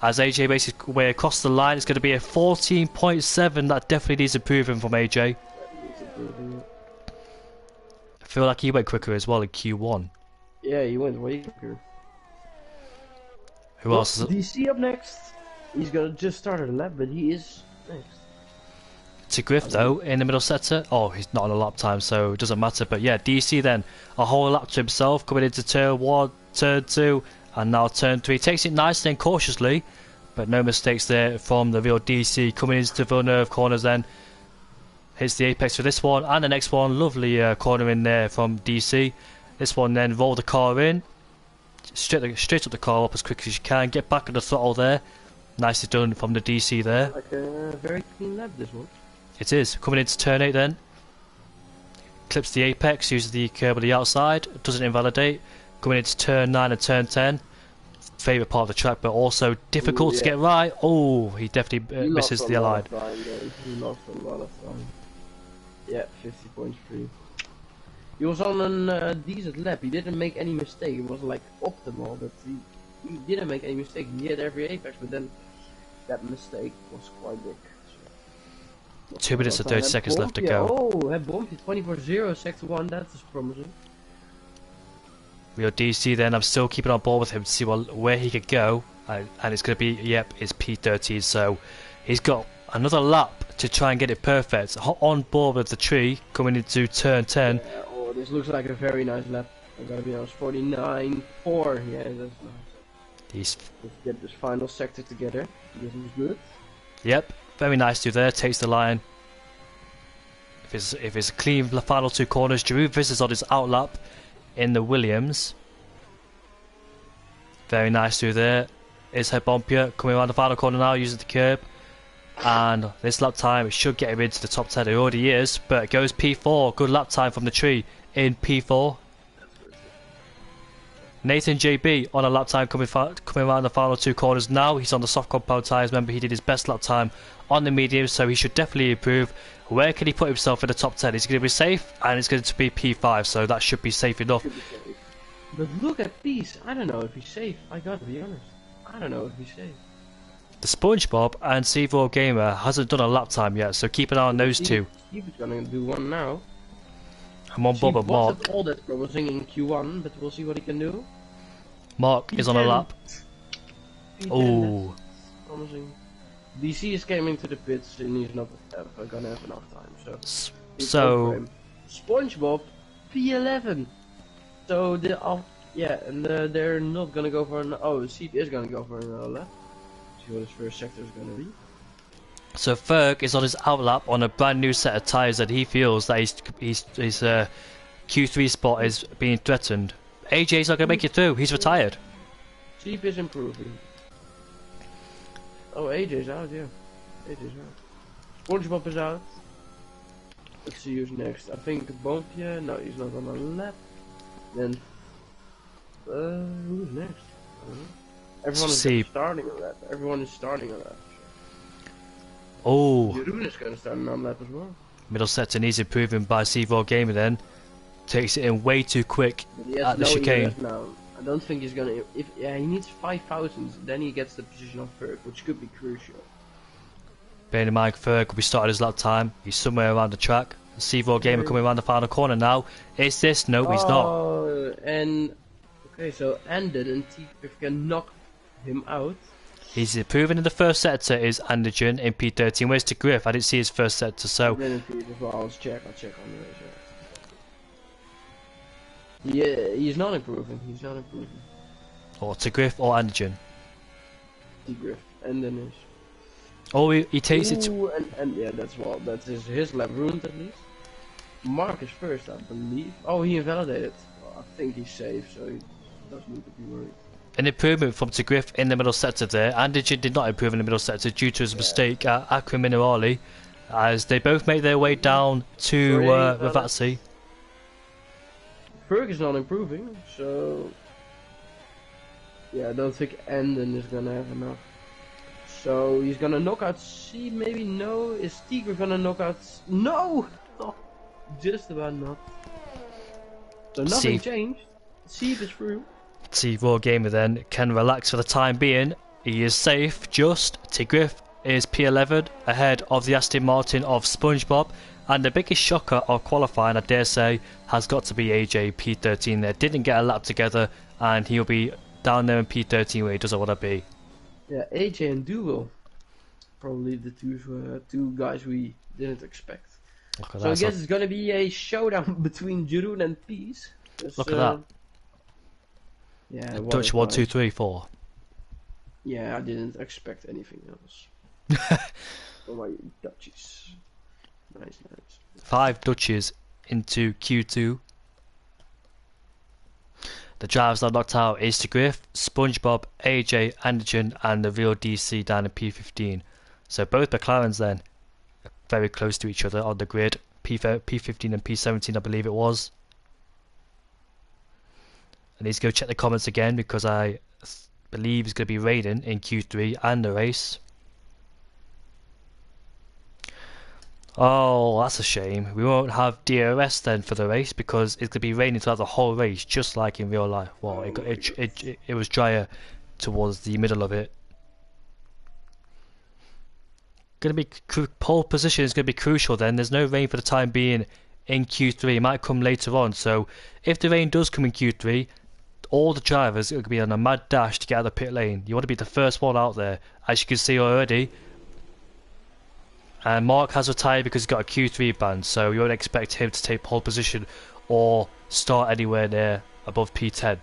As AJ makes his way across the line, it's going to be a 14.7. That definitely needs improving from AJ. I feel like he went quicker as well in Q1. Yeah, he went way quicker. Who else is it? DC up next. He's gonna just started a lap, but he is next. To Griff though, in the middle sector. Oh, he's not on a lap time, so it doesn't matter. But yeah, DC then, a whole lap to himself, coming into turn 1, turn 2, and now turn 3. Takes it nicely and cautiously, but no mistakes there from the real DC. Coming into Villeneuve corners then. Hits the apex for this one, and the next one. Lovely corner in there from DC. This one then, roll the car in. Straight up the car up as quick as you can. Get back on the throttle there. Nicely done from the DC there. Like a very clean lap, this one. It is. Coming into turn 8 then. Clips the apex, uses the curb on the outside. Doesn't invalidate. Coming into turn 9 and turn 10. Favourite part of the track, but also difficult to get right. Oh, he definitely misses the line. He lost a lot of time. Yeah, 50.3. He was on a decent lap. He didn't make any mistake. It was like optimal, but he didn't make any mistake. He had every apex, but then that mistake was quite big. So, 2 minutes and 30 seconds left to go. Oh, had bumped 24-0, sector 1. That is promising. Real DC then. I'm still keeping on board with him to see where he could go, and it's going to be, yep, it's P13. So he's got another lap to try and get it perfect. On board with the tree coming into turn 10. Yeah, oh, this looks like a very nice lap. I gotta be honest, 49.4. Yeah, that's nice. Let's get this final sector together. This is good. Yep, very nice to there. Takes the line. If it's a clean final 2 corners, Giroud visits on his outlap in the Williams. Very nice through there. Is Head Bompier coming around the final corner now, using the curb. And this lap time should get him into the top 10. It already is, but it goes P4. Good lap time from the tree in P4. Nathan JB on a lap time coming around the final two corners now. He's on the soft compound tyres. Remember, he did his best lap time on the medium, so he should definitely improve. Where can he put himself in the top 10? He's going to be safe, and it's going to be P5, so that should be safe enough. But look at Peace. I don't know if he's safe. I gotta be honest. I don't know if he's safe. The SpongeBob and C4 Gamer hasn't done a lap time yet, so keep an eye on those two. Steve is gonna do one now. I'm on Bob and Mark. Wasn't all that promising in Q1, but we'll see what he can do. Mark is on a lap. Oh, promising. DC is coming to the pits and he's not gonna have enough time. So SpongeBob P11. So they're not gonna go for an. Oh, Seep is gonna go for another lap. See what his first sector is gonna be. So Ferg is on his outlap on a brand new set of tyres that he feels that his Q3 spot is being threatened. AJ's not gonna make it through. He's retired. Seep is improving. Oh, AJ's out. Yeah, AJ's out. SpongeBob is out. Let's see who's next. I think Bompje. No, he's not on a lap. Then who's next? Everyone is starting a lap. Everyone is starting a lap. Oh. Jeroen is gonna start an lap as well. Middle sector needs improving by C4 Gamer then. Takes it in way too quick at the chicane. I don't think he's gonna. He needs 5,000. Then he gets the position of Ferg, which could be crucial. Bearing in mind, Ferg will be starting his lap time. He's somewhere around the track. C4 Gamer coming around the final corner now. Is this? No, he's not. And okay, so Anden and T-Griff can knock him out. He's improving in the first sector. Is Andergen in P13? Where's the Griff? I didn't see his first sector, so. I'll check on the race. Yeah, he's not improving. He's not improving. Or to Griff or Andergen. T-Griff, Anden is. Oh, he takes it. And yeah, that's his lap ruined at least. Mark is first, I believe. Oh, he invalidated. Well, I think he's safe, so he doesn't need to be worried. An improvement from Griff in the middle sector there. Andergen did not improve in the middle sector due to his mistake at Aqua Minerali, as they both made their way down to Ravazzi. Ferg is not improving, so yeah, I don't think Anden is gonna have enough. So he's gonna knock out C, maybe no. Is Tiger gonna knock out no? Oh, just about not. So nothing changed. C is through. C4 Gamer then can relax for the time being. He is safe. Just Tigriff is P11 ahead of the Aston Martin of SpongeBob, and the biggest shocker of qualifying, I dare say, has got to be AJ P13. There didn't get a lap together, and he'll be down there in P13 where he doesn't want to be. Yeah, AJ and Duo, probably the two guys we didn't expect. So I guess it's gonna be a showdown between Jeroen and Peace. Look at that. Yeah, Dutch 1, 2, 3, 4. Yeah, I didn't expect anything else. Oh my Dutchies. Nice. 5 Dutches into Q2. The drivers that knocked out is Griff, SpongeBob, AJ, Andergen, and the real DC down in P15. So both McLarens then very close to each other on the grid. P15 and P17 I believe it was. I need to go check the comments again because I believe it's going to be raining in Q3 and the race. Oh, that's a shame. We won't have DRS then for the race because it's going to be raining throughout the whole race, just like in real life. Well, it was drier towards the middle of it. Going to be pole position is going to be crucial then. There's no rain for the time being in Q3. It might come later on. So if the rain does come in Q3, all the drivers are going to be on a mad dash to get out of the pit lane. You want to be the first one out there, as you can see already. And Mark has retired because he's got a Q3 ban, so you won't expect him to take pole position or start anywhere near above P10.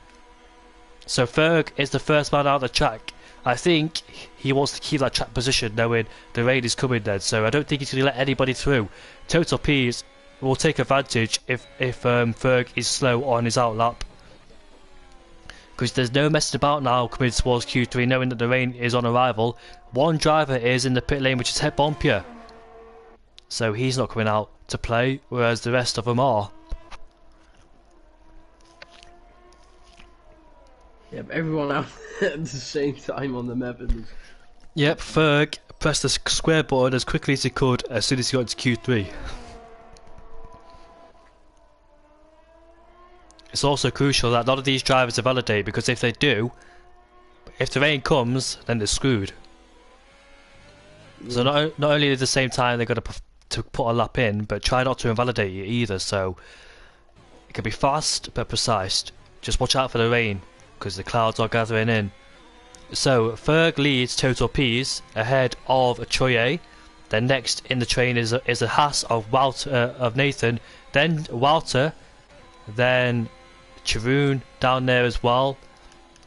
So Ferg is the first man out of the track. I think he wants to keep that track position knowing the rain is coming then, so I don't think he's going to let anybody through. Total P's will take advantage if Ferg is slow on his outlap. because there's no messing about now coming towards Q3 knowing that the rain is on arrival. One driver is in the pit lane, which is Het Bompje, so he's not coming out to play, whereas the rest of them are. Yep, everyone out at the same time on the map. Yep, Ferg pressed the square button as quickly as he could as soon as he got into Q3. It's also crucial that none of these drivers are validated, because if they do, if the rain comes, then they're screwed. So not only at the same time they're going to put a lap in, but try not to invalidate it either, so it can be fast but precise. Just watch out for the rain, because the clouds are gathering in. So Ferg leads total Ps ahead of Troye. Then next in the train is a Haas of Nathan, then Walter, then Chiroon down there as well.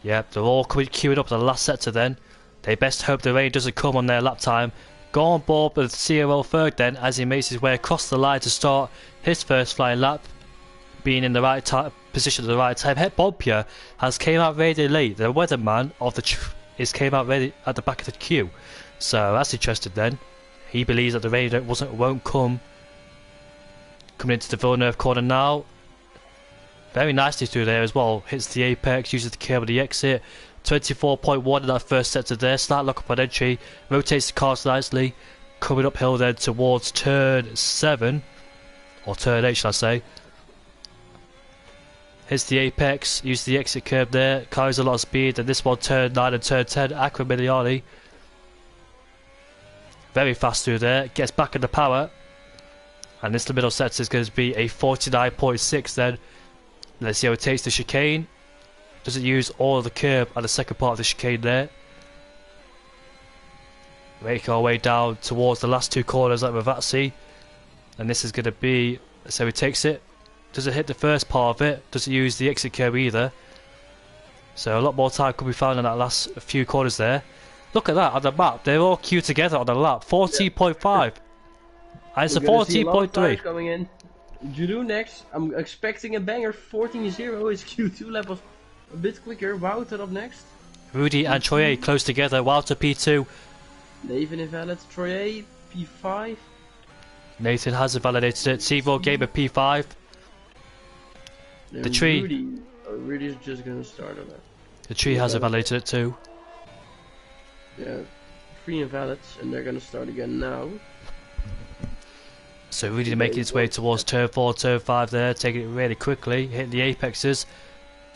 Yep, they're all queuing up the last sector then. They best hope the rain doesn't come on their lap time. Go on board with CRL Ferg then as he makes his way across the line to start his first flying lap, being in the right position at the right time. Het Bompje has came out really late. The weatherman of the came out really at the back of the queue, so that's interesting then. He believes that the rain won't come. Coming into the Villeneuve corner now. Very nicely through there as well. Hits the apex, uses the curb of the exit. 24.1 in that first sector there. Slight lock up on entry. Rotates the cars nicely. Coming uphill then towards turn 7. Or turn 8 shall I say. Hits the apex, uses the exit curb there. Carries a lot of speed. And this one turn 9 and turn 10. Acra Miliani. Very fast through there. Gets back into power. And this middle sector is going to be a 49.6 then. Let's see how it takes the chicane. Does it use all of the curb at the second part of the chicane there? Make our way down towards the last two corners like Ravazzi. And this is going to be, so he takes it. Does it hit the first part of it? Does it use the exit curb either? So a lot more time could be found in that last few corners there. Look at that on the map. They're all queued together on the lap. 14.5. And it's a 14.3. coming in. Giroux next. I'm expecting a banger. 14.0. His Q2 lap was a bit quicker. Wouter up next. Rudy and Troye close together. Wouter P2. Nathan invalid. Troye P5. Nathan has invalidated it. Sevo Gamer P5. The tree. Rudy's just gonna start on that. The tree has invalidated it too. Yeah. 3 invalids, and they're gonna start again now. So Rudy making his way towards turn 4, turn 5 there, taking it really quickly, hitting the apexes.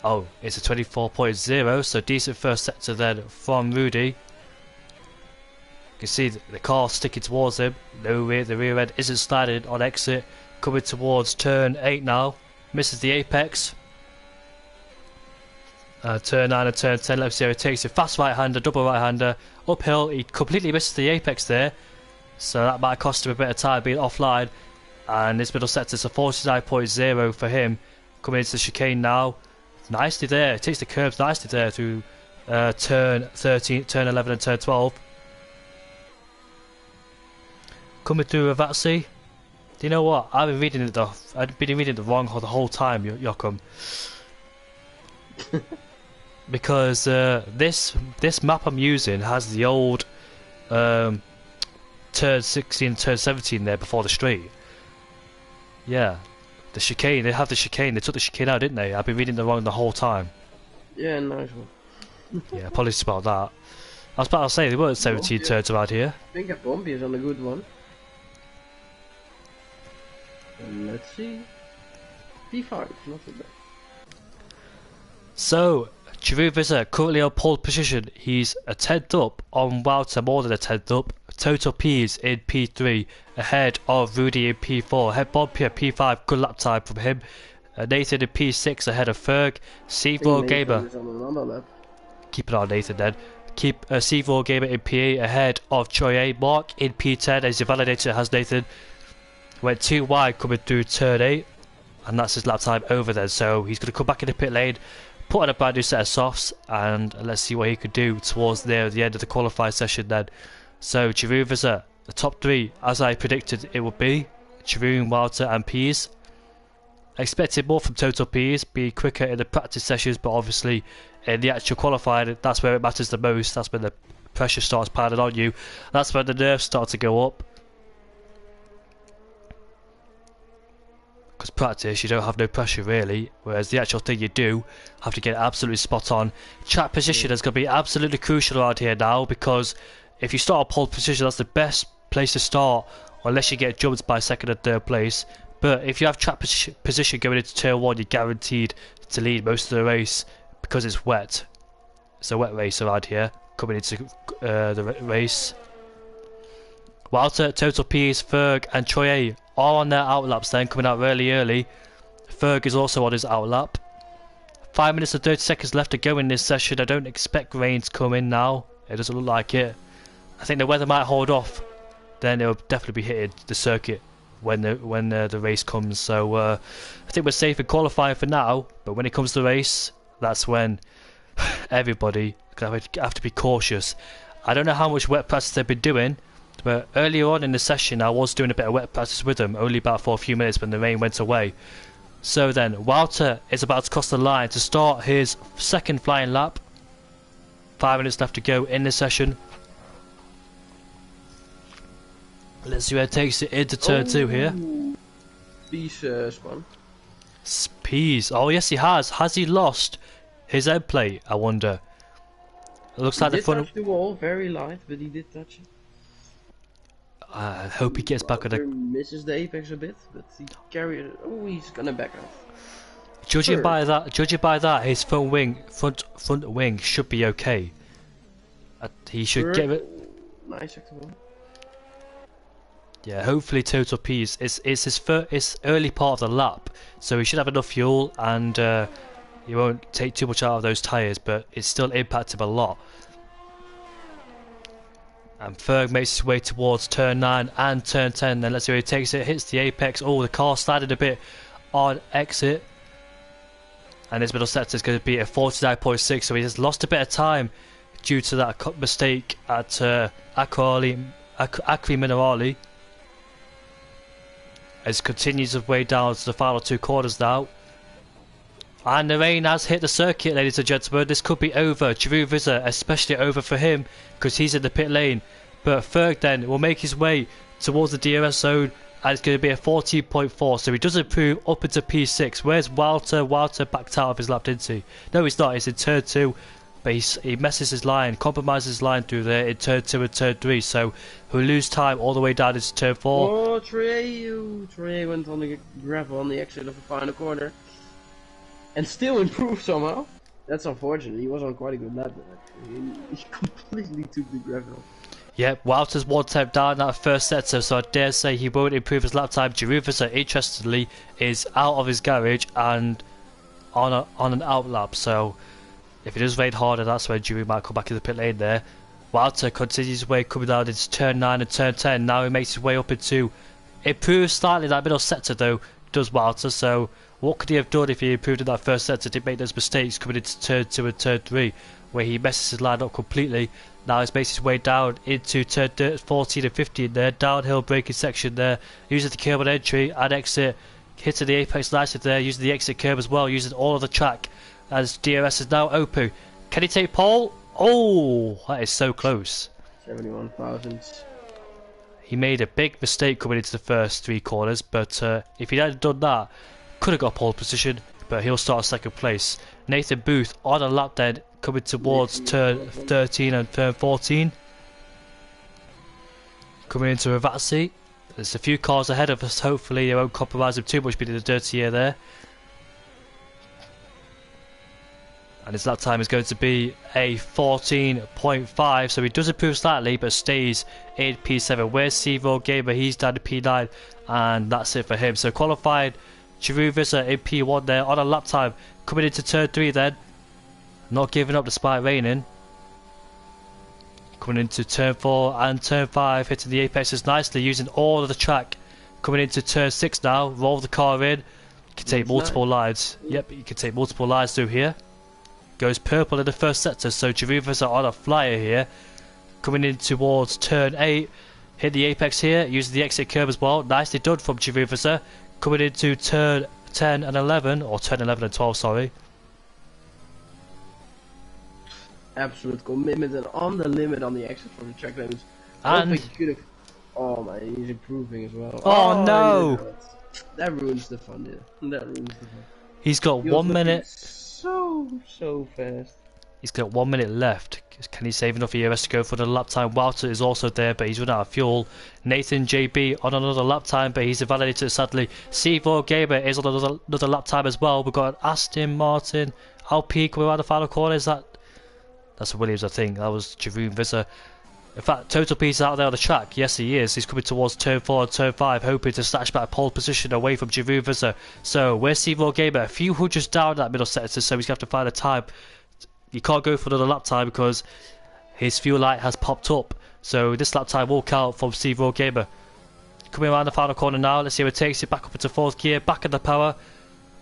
Oh, it's a 24.0, so decent first sector then from Rudy. You can see the car sticking towards him. The rear end isn't sliding on exit. Coming towards turn 8 now. Misses the apex. Turn 9 and turn 10, let's see how it takes a fast right-hander, double right-hander. Uphill, he completely misses the apex there. So that might cost him a bit of time being offline. And this middle sector is a 49.0 for him. Coming into the chicane now. Nicely there. Takes the curbs nicely there through turn 13, turn 11 and turn 12. Coming through Ravazzi. Do you know what? I've been reading it the wrong the whole time, Joachim. Because this map I'm using has the old turn 16, turn 17 there before the straight. Yeah, the chicane. They have the chicane. They took the chicane out, didn't they? I've been reading it wrong the whole time. Yeah, nice one. Yeah, apologies about that. I was about to say there weren't 17 turns around here. I think a Bumpy is on a good one. And let's see. P5, not so bad. So, Giroux Visser currently on pole position. He's a 10th up on Wouter, more than a 10th up. Total P's in P3, ahead of Rudy in P4. Het Bompje P5, good lap time from him. Nathan in P6 ahead of Ferg. Sevo Gamer. Keep it on Nathan then. Keep Sevo Gamer in P8 ahead of Troye. Mark in P10 as he validated has Nathan. Went too wide coming through turn 8. And that's his lap time over then. So he's going to come back in the pit lane, put on a brand new set of softs, and let's see what he could do towards the end of the qualifying session then. So Giroux Visser, the top 3 as I predicted it would be. Giroux, Wouter and Pease. Expected more from Total Ps, be quicker in the practice sessions, but obviously in the actual qualifying, that's where it matters the most. That's when the pressure starts piling on you. That's when the nerves start to go up. Because practice, you don't have no pressure really, whereas the actual thing you do have to get absolutely spot on. Track position is going to be absolutely crucial around here now, because if you start a pole position, that's the best place to start, unless you get jumped by second and third place. But if you have track position going into turn 1, you're guaranteed to lead most of the race because it's wet. It's a wet race around here, coming into the race. Walter, Total Ps, Ferg and Troye are on their outlaps then, coming out really early. Ferg is also on his outlap. 5 minutes and 30 seconds left to go in this session. I don't expect rain to come in now. It doesn't look like it. I think the weather might hold off. Then it'll definitely be hitting the circuit when the race comes. So I think we're safe in qualifying for now. But when it comes to the race, that's when everybody have to be cautious. I don't know how much wet practice they've been doing, but earlier on in the session I was doing a bit of wet practice with them, only about for a few minutes when the rain went away. So then Walter is about to cross the line to start his second flying lap. 5 minutes left to go in the session. Let's see where it takes it into turn 2 here. Peace spun. Peas. Oh yes, he has. Has he lost his end plate? I wonder. It looks like the front. Touch the wall, very light, but he did touch it. I hope he gets back on the. Misses the apex a bit, but he carried it. Oh, he's gonna back out. Judging by that, his front wing should be okay. He should get it. Nice active. Yeah, hopefully Total Ps. It's his early part of the lap, so he should have enough fuel and he won't take too much out of those tyres, but it's still impacted a lot. And Ferg makes his way towards turn 9 and turn 10. Then let's see where he takes it. Hits the apex. Oh, the car slided a bit on exit. And his middle sector is going to be at 49.6, so he has lost a bit of time due to that mistake at Acri Minerali. As he continues his way down to the final 2 corners now. And the rain has hit the circuit, ladies and gentlemen. This could be over. Giroud Vizza, especially over for him, because he's in the pit lane. But Ferg then will make his way towards the DRS zone, and it's going to be a 14.4. So he does improve up into P6. Where's Walter? Walter backed out of his lap, didn't he? No, he's not. He's in turn 2. But he messes his line, compromises his line through there in turn 2 and turn 3. So he'll lose time all the way down into turn 4. Oh, Trey went on the gravel on the exit of the final corner. And still improved somehow. That's unfortunate. He was on quite a good lap there. He completely took the gravel. Yep, Walter's 1 temp down that first sector, so I dare say he won't improve his lap time. Giroud Vizza, interestingly, is out of his garage and on an outlap. So if it does rain harder, that's when Giroud might come back in the pit lane there. Walter continues his way coming down into turn 9 and turn 10. Now he makes his way up into... Improves slightly that middle sector though, does Walter. So what could he have done if he improved in that first sector? Didn't make those mistakes coming into turn 2 and turn 3, where he messes his line up completely. Now he makes his way down into turn 14 and 15 there. Downhill braking section there. Using the curb on entry and exit. Hitting the apex nicely there. Using the exit curb as well. Using all of the track. As DRS is now open. Can he take pole? Oh, that is so close. 71 thousandths. He made a big mistake coming into the first 3 corners, but if he hadn't done that, could have got pole position, but he'll start 2nd place. Nathan Booth on a lap then, coming towards turn 13 and turn 14. Coming into Ravazzi. There's a few cars ahead of us, hopefully they won't compromise him too much being in the dirty air there. And his lap time is going to be a 14.5, so he does improve slightly but stays in P7. Where's C-Roll Gamer? He's down to P9 and that's it for him. So qualified Giroud Vizza in P1 there on a lap time. Coming into turn 3 then. Not giving up despite raining. Coming into turn 4 and turn 5, hitting the apexes nicely, using all of the track. Coming into turn 6 now, roll the car in. You can take multiple lines. Yep, you can take multiple lines through here. Goes purple in the first sector, so Giroud Vizza on a flyer here. Coming in towards turn 8, hit the apex here, using the exit curve as well. Nicely done from Giroud Vizza. Coming into turn 10 and 11, or 10, 11 and 12, sorry. Absolute commitment and on the limit on the exit from the track limits. And He could have. Oh man, he's improving as well. oh He no! did not. That ruins the fun, yeah. That ruins the fun. He's got He was 1 looking minute. so fast. He's got 1 minute left. Can he save enough ERS to go for another lap time? Walter is also there, but he's run out of fuel. Nathan JB on another lap time, but he's invalidated sadly. C4 Gamer is on another lap time as well. We've got Aston Martin, Alpine coming around the final corner. Is that? That's Williams, I think. That was Jeroen Visser. In fact, Total Peace is out there on the track. Yes, he is. He's coming towards turn 4 and turn 5, hoping to snatch back pole position away from Jeroen Visser. So, where's C4 Gamer? A few hundreds down that middle sector, so he's going to have to find a time. You can't go for another lap time because his fuel light has popped up. So this lap time will count from C4 Gamer. Coming around the final corner now. Let's see what it takes it back up into 4th gear. Back in the power.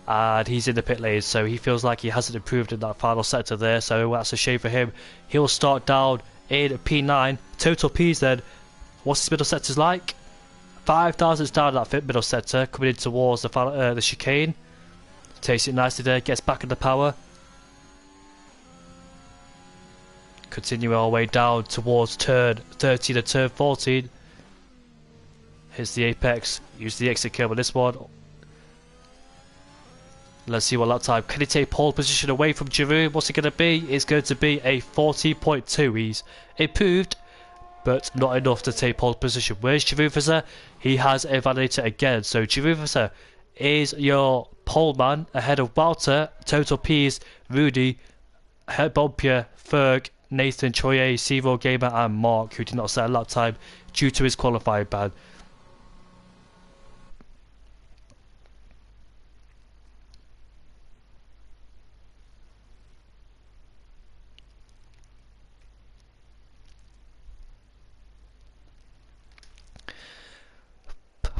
And he's in the pit lane. So he feels like he hasn't improved in that final sector there. So that's a shame for him. He'll start down in P9. Total P's then. What's his middle sectors like? 5,000 down that middle sector. Coming in towards the chicane. Takes it nicely there. Gets back in the power. Continuing our way down towards turn 13 and turn 14. Hits the apex. Use the exit curve on this one. Let's see what lap time. Can he take pole position away from Jeroen? What's it going to be? It's going to be a 40.2. He's improved, but not enough to take pole position. Where's Jeroen Visser? He has invalidated again. So Jeroen Visser is your pole man ahead of Walter, Total P's, Rudy, Bompier, Ferg, Nathan, Troye, C4 Gamer and Mark, who did not set a lap time due to his qualifying ban.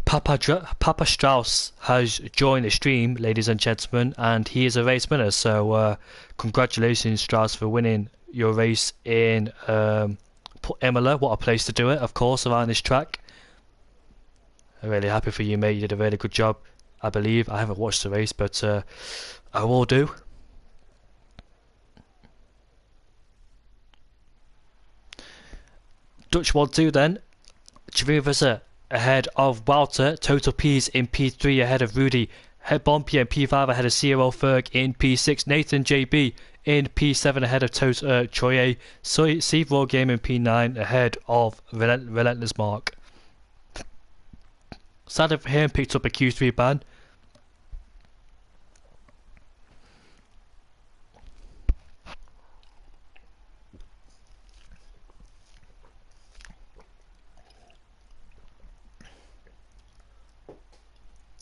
Papa Strauss has joined the stream, ladies and gentlemen, and he is a race winner. So congratulations, Strauss, for winning your race in Imola. What a place to do it, of course, around this track. I'm really happy for you, mate. You did a really good job, I believe. I haven't watched the race, but I will do. Dutch 1-2 then. Jeroen Visser ahead of Walter. Total P's in P3 ahead of Rudy. Bompier in P5 ahead of CRO Ferg in P6. Nathan JB in P7 ahead of Troye. C4 Game in P9 ahead of Relentless Mark. Sadly for him, picked up a Q3 ban.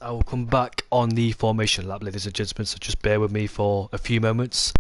I will come back on the formation lap, ladies and gentlemen, so just bear with me for a few moments.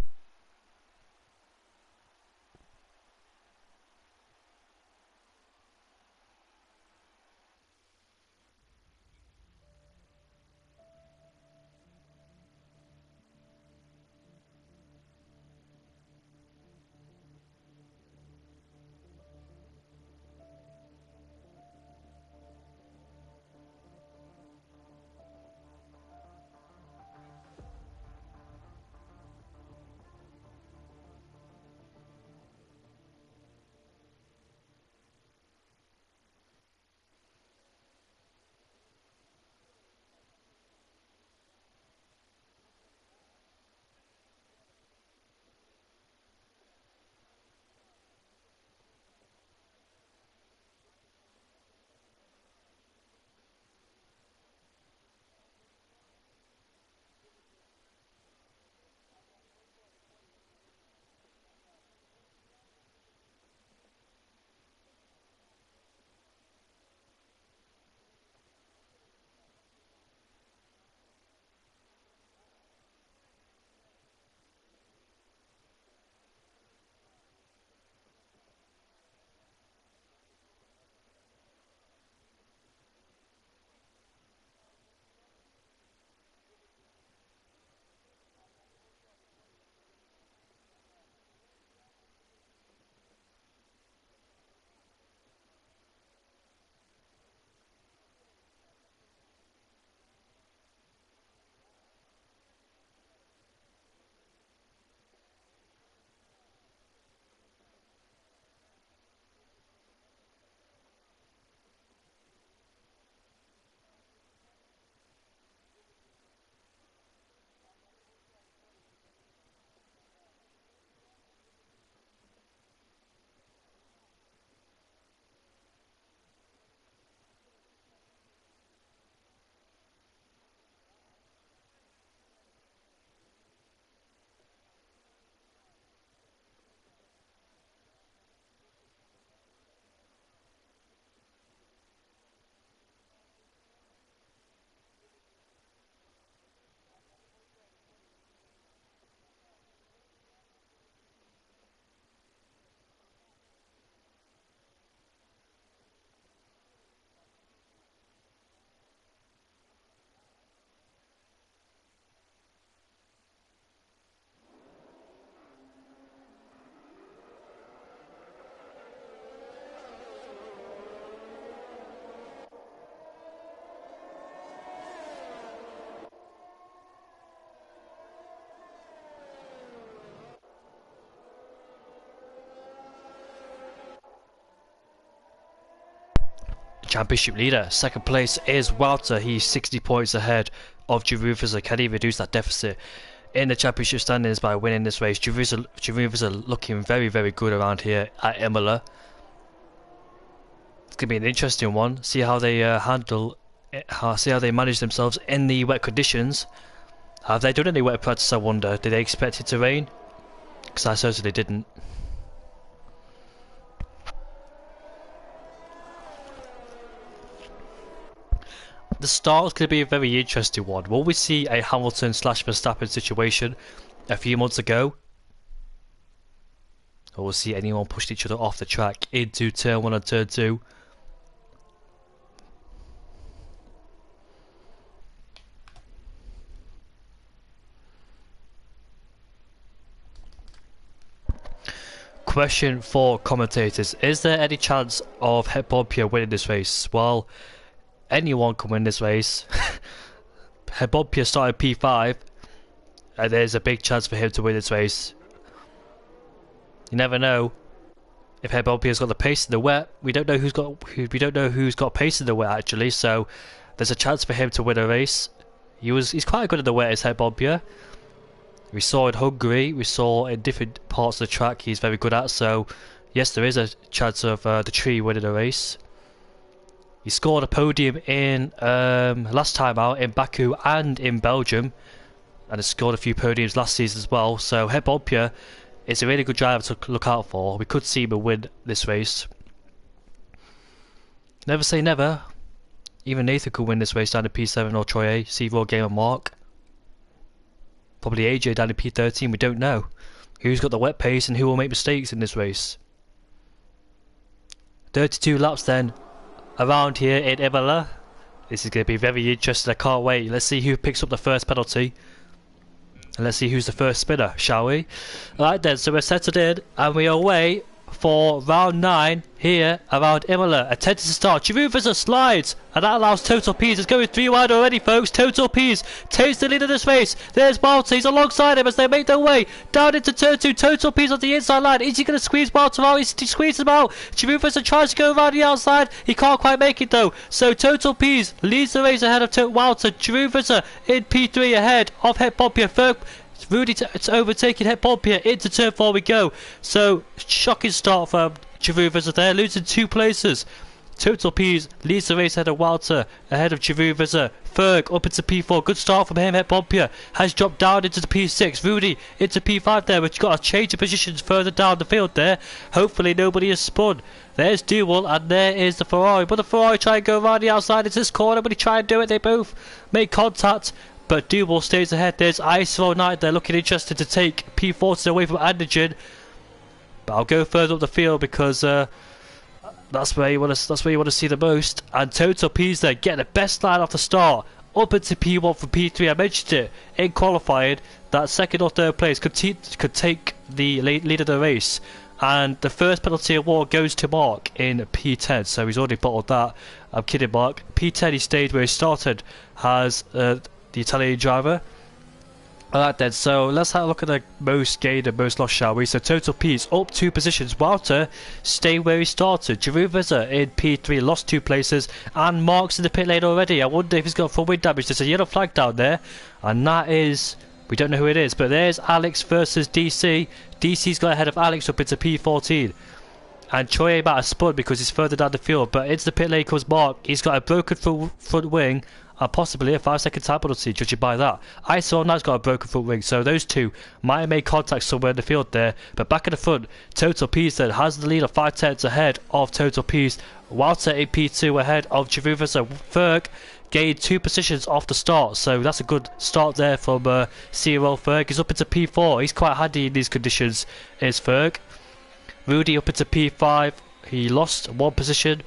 championship leader. Second place is Walter. He's 60 points ahead of Jerusalem. Can he reduce that deficit in the championship standings by winning this race? Jerusalem looking very, very good around here at Imola. It's going to be an interesting one. See how they see how they manage themselves in the wet conditions. Have they done any wet practice, I wonder? Did they expect it to rain? Because I certainly didn't. The start is going to be a very interesting one. Will we see a Hamilton / Verstappen situation a few months ago? Or we'll see anyone push each other off the track into turn 1 and turn 2? Question for commentators. Is there any chance of Hebobia winning this race? Well, anyone can win this race. Hebobia started P5, and there's a big chance for him to win this race. You never know. If Hebobia's got the pace in the wet, we don't know who's got pace in the wet actually. So there's a chance for him to win a race. He's quite good in the wet as Hebobia. We saw in Hungary, we saw in different parts of the track he's very good at, so yes, there is a chance of the tree winning a race. He scored a podium in last time out in Baku and in Belgium, and has scored a few podiums last season as well, so Hebobia is a really good driver to look out for. We could see him win this race. Never say never. Even Nathan could win this race down to P7 or Troy A, C4 Game and Mark. Probably AJ down in P13, we don't know. Who's got the wet pace and who will make mistakes in this race? 32 laps then around here in Imola. This is going to be very interesting, I can't wait. Let's see who picks up the first penalty. And let's see who's the first spinner, shall we? Alright then, so we're settled in and we are away for round 9 here around Imola. Attempted to start. Jerusalem slides, and that allows Total Peas. It's going 3 wide already, folks. Total Peas takes the lead of this race. There's Walter. He's alongside him as they make their way down into turn 2. Total Peas on the inside line. Is he going to squeeze Walter out? He squeezes him out. Jerusalem tries to go around the outside. He can't quite make it though. So Total Peas leads the race ahead of Walter. Jerusalem in P3 ahead of Hebobia. Rudy it's overtaking Hebobia into turn 4 we go. So shocking start from Jerusalem there, losing 2 places. Total Peas leads the race ahead of Walter, ahead of Jerusalem. Ferg up into P4, good start from him. Hebobia has dropped down into the P6. Rudy into P5 there, which got a change of positions further down the field there. Hopefully nobody has spun. There's Dual and there is the Ferrari, but the Ferrari try and go around the outside into this corner, but he try and do it. They both make contact, but Dual stays ahead. There's IS5 R09 there looking interested to take P40 away from Andigen. But I'll go further up the field because that's where you want to see the most. And Total Peas there getting the best line off the start. Up into P1 from P3. I mentioned it in qualifying that second or third place could take the lead of the race. And the first penalty award goes to Mark in P10. So he's already bottled that. I'm kidding, Mark. P10 he stayed where he started. Has the Italian driver. Alright then, so let's have a look at the most gained and most lost, shall we? So Total Peas up 2 positions. Walter staying where he started. Jerusalem in P3 lost 2 places, and Mark's in the pit lane already. I wonder if he's got full wind damage. There's a yellow flag down there, and that is, we don't know who it is, but there's Alex versus DC. DC's got ahead of Alex up into P14. And Troy might have spun because he's further down the field, but into the pit lane comes Mark. He's got a broken front wing and possibly a 5-second time penalty, judging by that. IS5 R09's got a broken front wing, so those two might have made contact somewhere in the field there. But back in the front, Total Peas then has the lead of 5 tenths ahead of Total Peas. Walter in P2 ahead of Jerusalem. Ferg gained 2 positions off the start, so that's a good start there from CRL Ferg. He's up into P4. He's quite handy in these conditions, is Ferg. Rudy up into P5. He lost 1 position.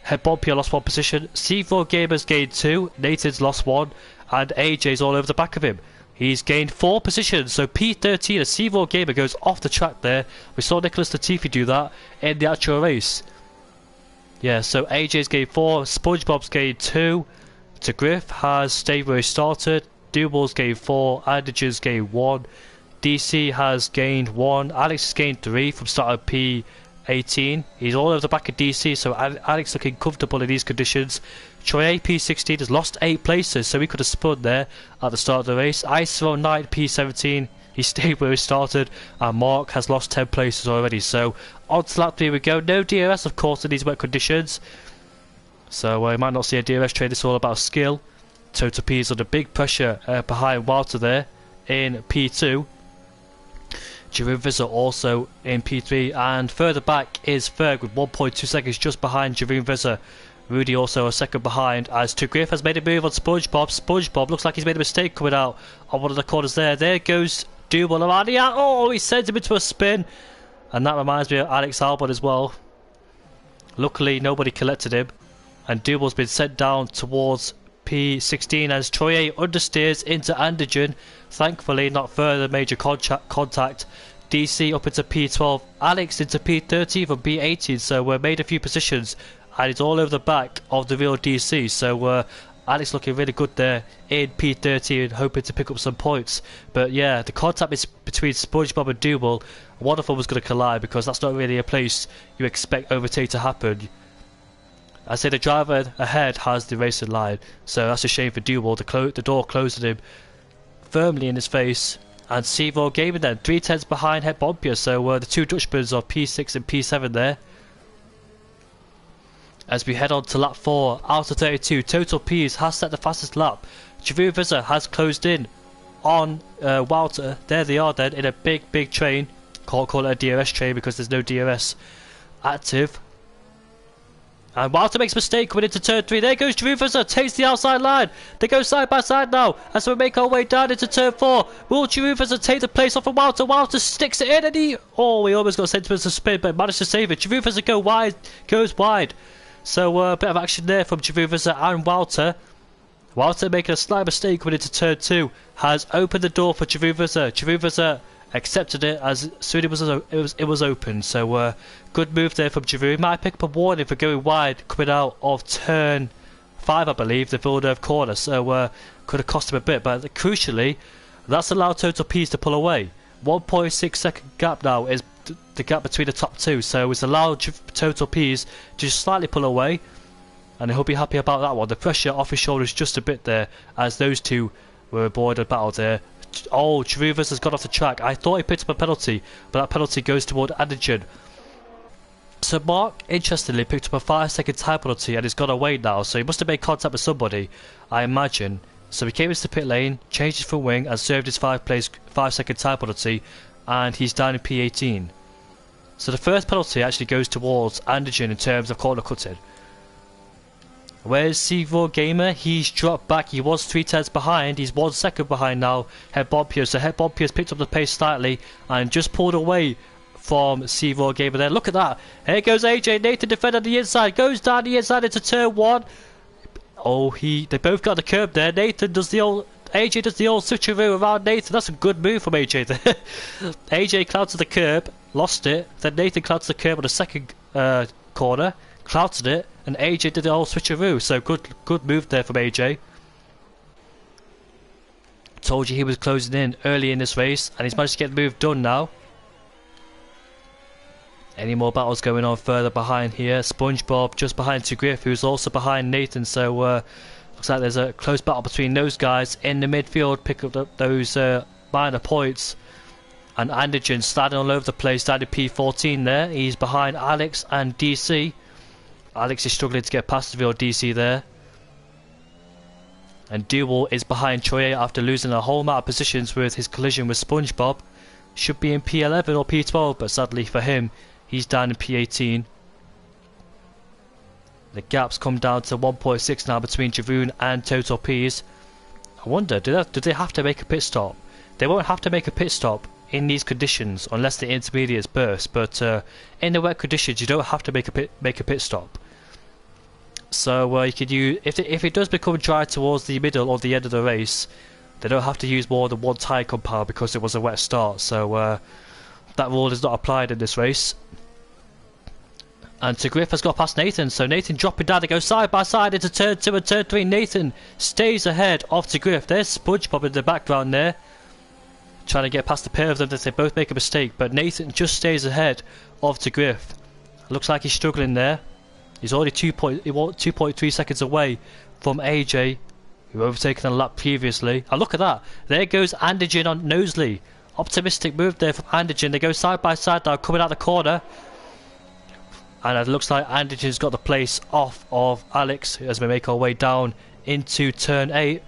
Hebobia lost 1 position. C4 Gamers gained 2. Nathan's lost 1. And AJ's all over the back of him. He's gained 4 positions. So P13, a C4 Gamer goes off the track there. We saw Nicholas Latifi do that in the actual race. Yeah, so AJ's gained 4. SpongeBob's gained 2. TeGriff has stayed where he started. Dubal's gained 4. Andigen's gained 1. DC has gained 1. Alex has gained 3 from start of P P18. He's all over the back of DC, so Alex looking comfortable in these conditions. Troy P16 has lost 8 places, so he could have spun there at the start of the race. IS09 P17, he stayed where he started, and Mark has lost 10 places already. So on to lap 3 we go. No DRS, of course, in these wet conditions. So you might not see a DRS train. It's all about skill. Total P is under big pressure behind Walter there in P2. Jeroen Visser also in P3, and further back is Ferg with 1.2 seconds just behind Jeroen Visser. Rudy also a second behind, as Griff has made a move on SpongeBob. SpongeBob looks like he's made a mistake coming out on one of the corners there. There goes Double around here. Oh, he sends him into a spin. And that reminds me of Alex Albon as well. Luckily, nobody collected him. And Double's been sent down towards P16 as Troye understeers into Andergen. Thankfully, not further major contact. DC up into P12. Alex into P13 from P18. So we made a few positions. And it's all over the back of the real DC. So Alex looking really good there in P13, hoping to pick up some points. But yeah, the contact is between SpongeBob and Double. One of them was going to collide because that's not really a place you expect overtake to happen. I say the driver ahead has the racing line, so that's a shame for Double. The door closed on him firmly in his face. And Seymour Gaming then 3/10 behind Het Bompier, so the two Dutchmen are P6 and P7 there. As we head on to lap 4, out of 32, Total P's has set the fastest lap. Jeroen Visser has closed in on Walter. There they are then in a big train. Can't call it a DRS train because there's no DRS active. And Walter makes a mistake coming into turn 3. There goes Jeroen Visser, takes the outside line. They go side by side now as we make our way down into turn 4. Will Jeroen Visser take the place off of Walter? Walter sticks it in and he almost got sent to a spin but managed to save it. Jeroen Visser goes wide. So a bit of action there from Jeroen Visser and Walter. Walter making a slight mistake coming into turn 2 has opened the door for Jeroen Visser. Jeroen Visser accepted it as soon as it was open. So good move there from Jeroen. Might pick up a warning for going wide coming out of turn 5, I believe, the Villeneuve corner. So could have cost him a bit, but crucially, that's allowed Total P's to pull away. 1.6 second gap now is the gap between the top two, so it's allowed Total P's to just slightly pull away, and he'll be happy about that one. The pressure off his shoulders just a bit there as those two were aboard a battle there. Oh, Jeroen has got off the track. I thought he picked up a penalty, but that penalty goes toward Andergen. So Mark, interestingly, picked up a 5-second time penalty and he's gone away now, so he must have made contact with somebody, I imagine. So he came into the pit lane, changed his front wing and served his 5-second time penalty, and he's down in P18. So the first penalty actually goes towards Andergen in terms of corner cutting. Where's Seymour Gamer? He's dropped back. He was 3/10 behind. He's 1 second behind now. Het Bompier. So Het Bompier has picked up the pace slightly and just pulled away from Seymour Gamer there. Look at that. Here goes AJ. Nathan defend on the inside. Goes down the inside into turn 1. Oh, they both got the curb there. AJ does the old switcheroo around Nathan. That's a good move from AJ there. AJ clouted the curb, lost it. Then Nathan clouted the curb on the second corner, clouted it, and AJ did the old switcheroo. So good move there from AJ. Told you he was closing in early in this race, and he's managed to get the move done now. Any more battles going on further behind here? SpongeBob just behind Griff, who's also behind Nathan. So looks like there's a close battle between those guys in the midfield. Pick up those minor points. And Andergen standing all over the place down to P14 there. He's behind Alex and DC. Alex is struggling to get past the real DC there. And Duel is behind Troye after losing a whole amount of positions with his collision with SpongeBob. Should be in P11 or P12, but sadly for him, he's down in P18. The gaps come down to 1.6 now between Jeroen and Total P's. I wonder, do they have to make a pit stop? They won't have to make a pit stop in these conditions unless the intermediates burst, but in the wet conditions you don't have to make a pit stop. So you could use, if it does become dry towards the middle or the end of the race, they don't have to use more than one tyre compound because it was a wet start. So that rule is not applied in this race. And Griff has got past Nathan, so Nathan dropping down to go side by side into turn 2 and turn 3. Nathan stays ahead of Griff. There's SpongeBob in the background there, trying to get past the pair of them that they both make a mistake, but Nathan just stays ahead of Griff. Looks like he's struggling there. He's already 2.3 seconds away from AJ, who overtaken a lap previously. And look at that. There goes Andigen on Knowsley. Optimistic move there from Andigen. They go side by side now, coming out the corner. And it looks like Andigen's got the place off of Alex as we make our way down into turn 8.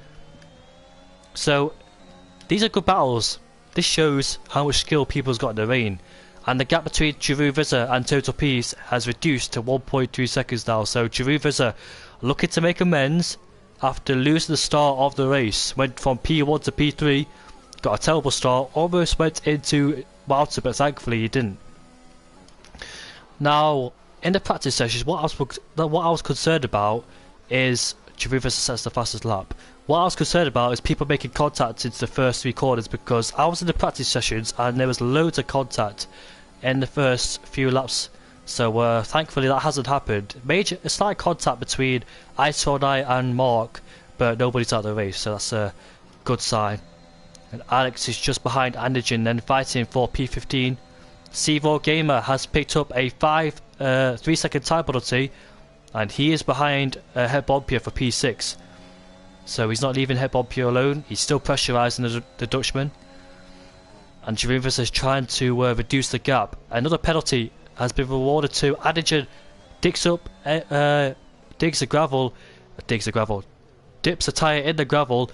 So, these are good battles. This shows how much skill people's got in the rain. And the gap between Giroux Vizza and Total Peace has reduced to 1.3 seconds now. So Giroux Vizza looking to make amends after losing the start of the race. Went from P1 to P3, got a terrible start, almost went into Walter, but thankfully he didn't. Now, in the practice sessions, what I was concerned about is Giroux Vizza sets the fastest lap. What I was concerned about is people making contact into the first 3 corners, because I was in the practice sessions and there was loads of contact in the first few laps. So thankfully that hasn't happened. A slight contact between I S5 R09 and Mark, but nobody's out of the race, so that's a good sign. And Alex is just behind Andigen, then fighting for P15. CRC Gamer has picked up a 3-second time penalty, and he is behind Het Bompje for P6. So he's not leaving Het Bompje alone, he's still pressurising the Dutchman. And Giroux Vizza is trying to reduce the gap. Another penalty has been rewarded to Andigen. Dips a tyre in the gravel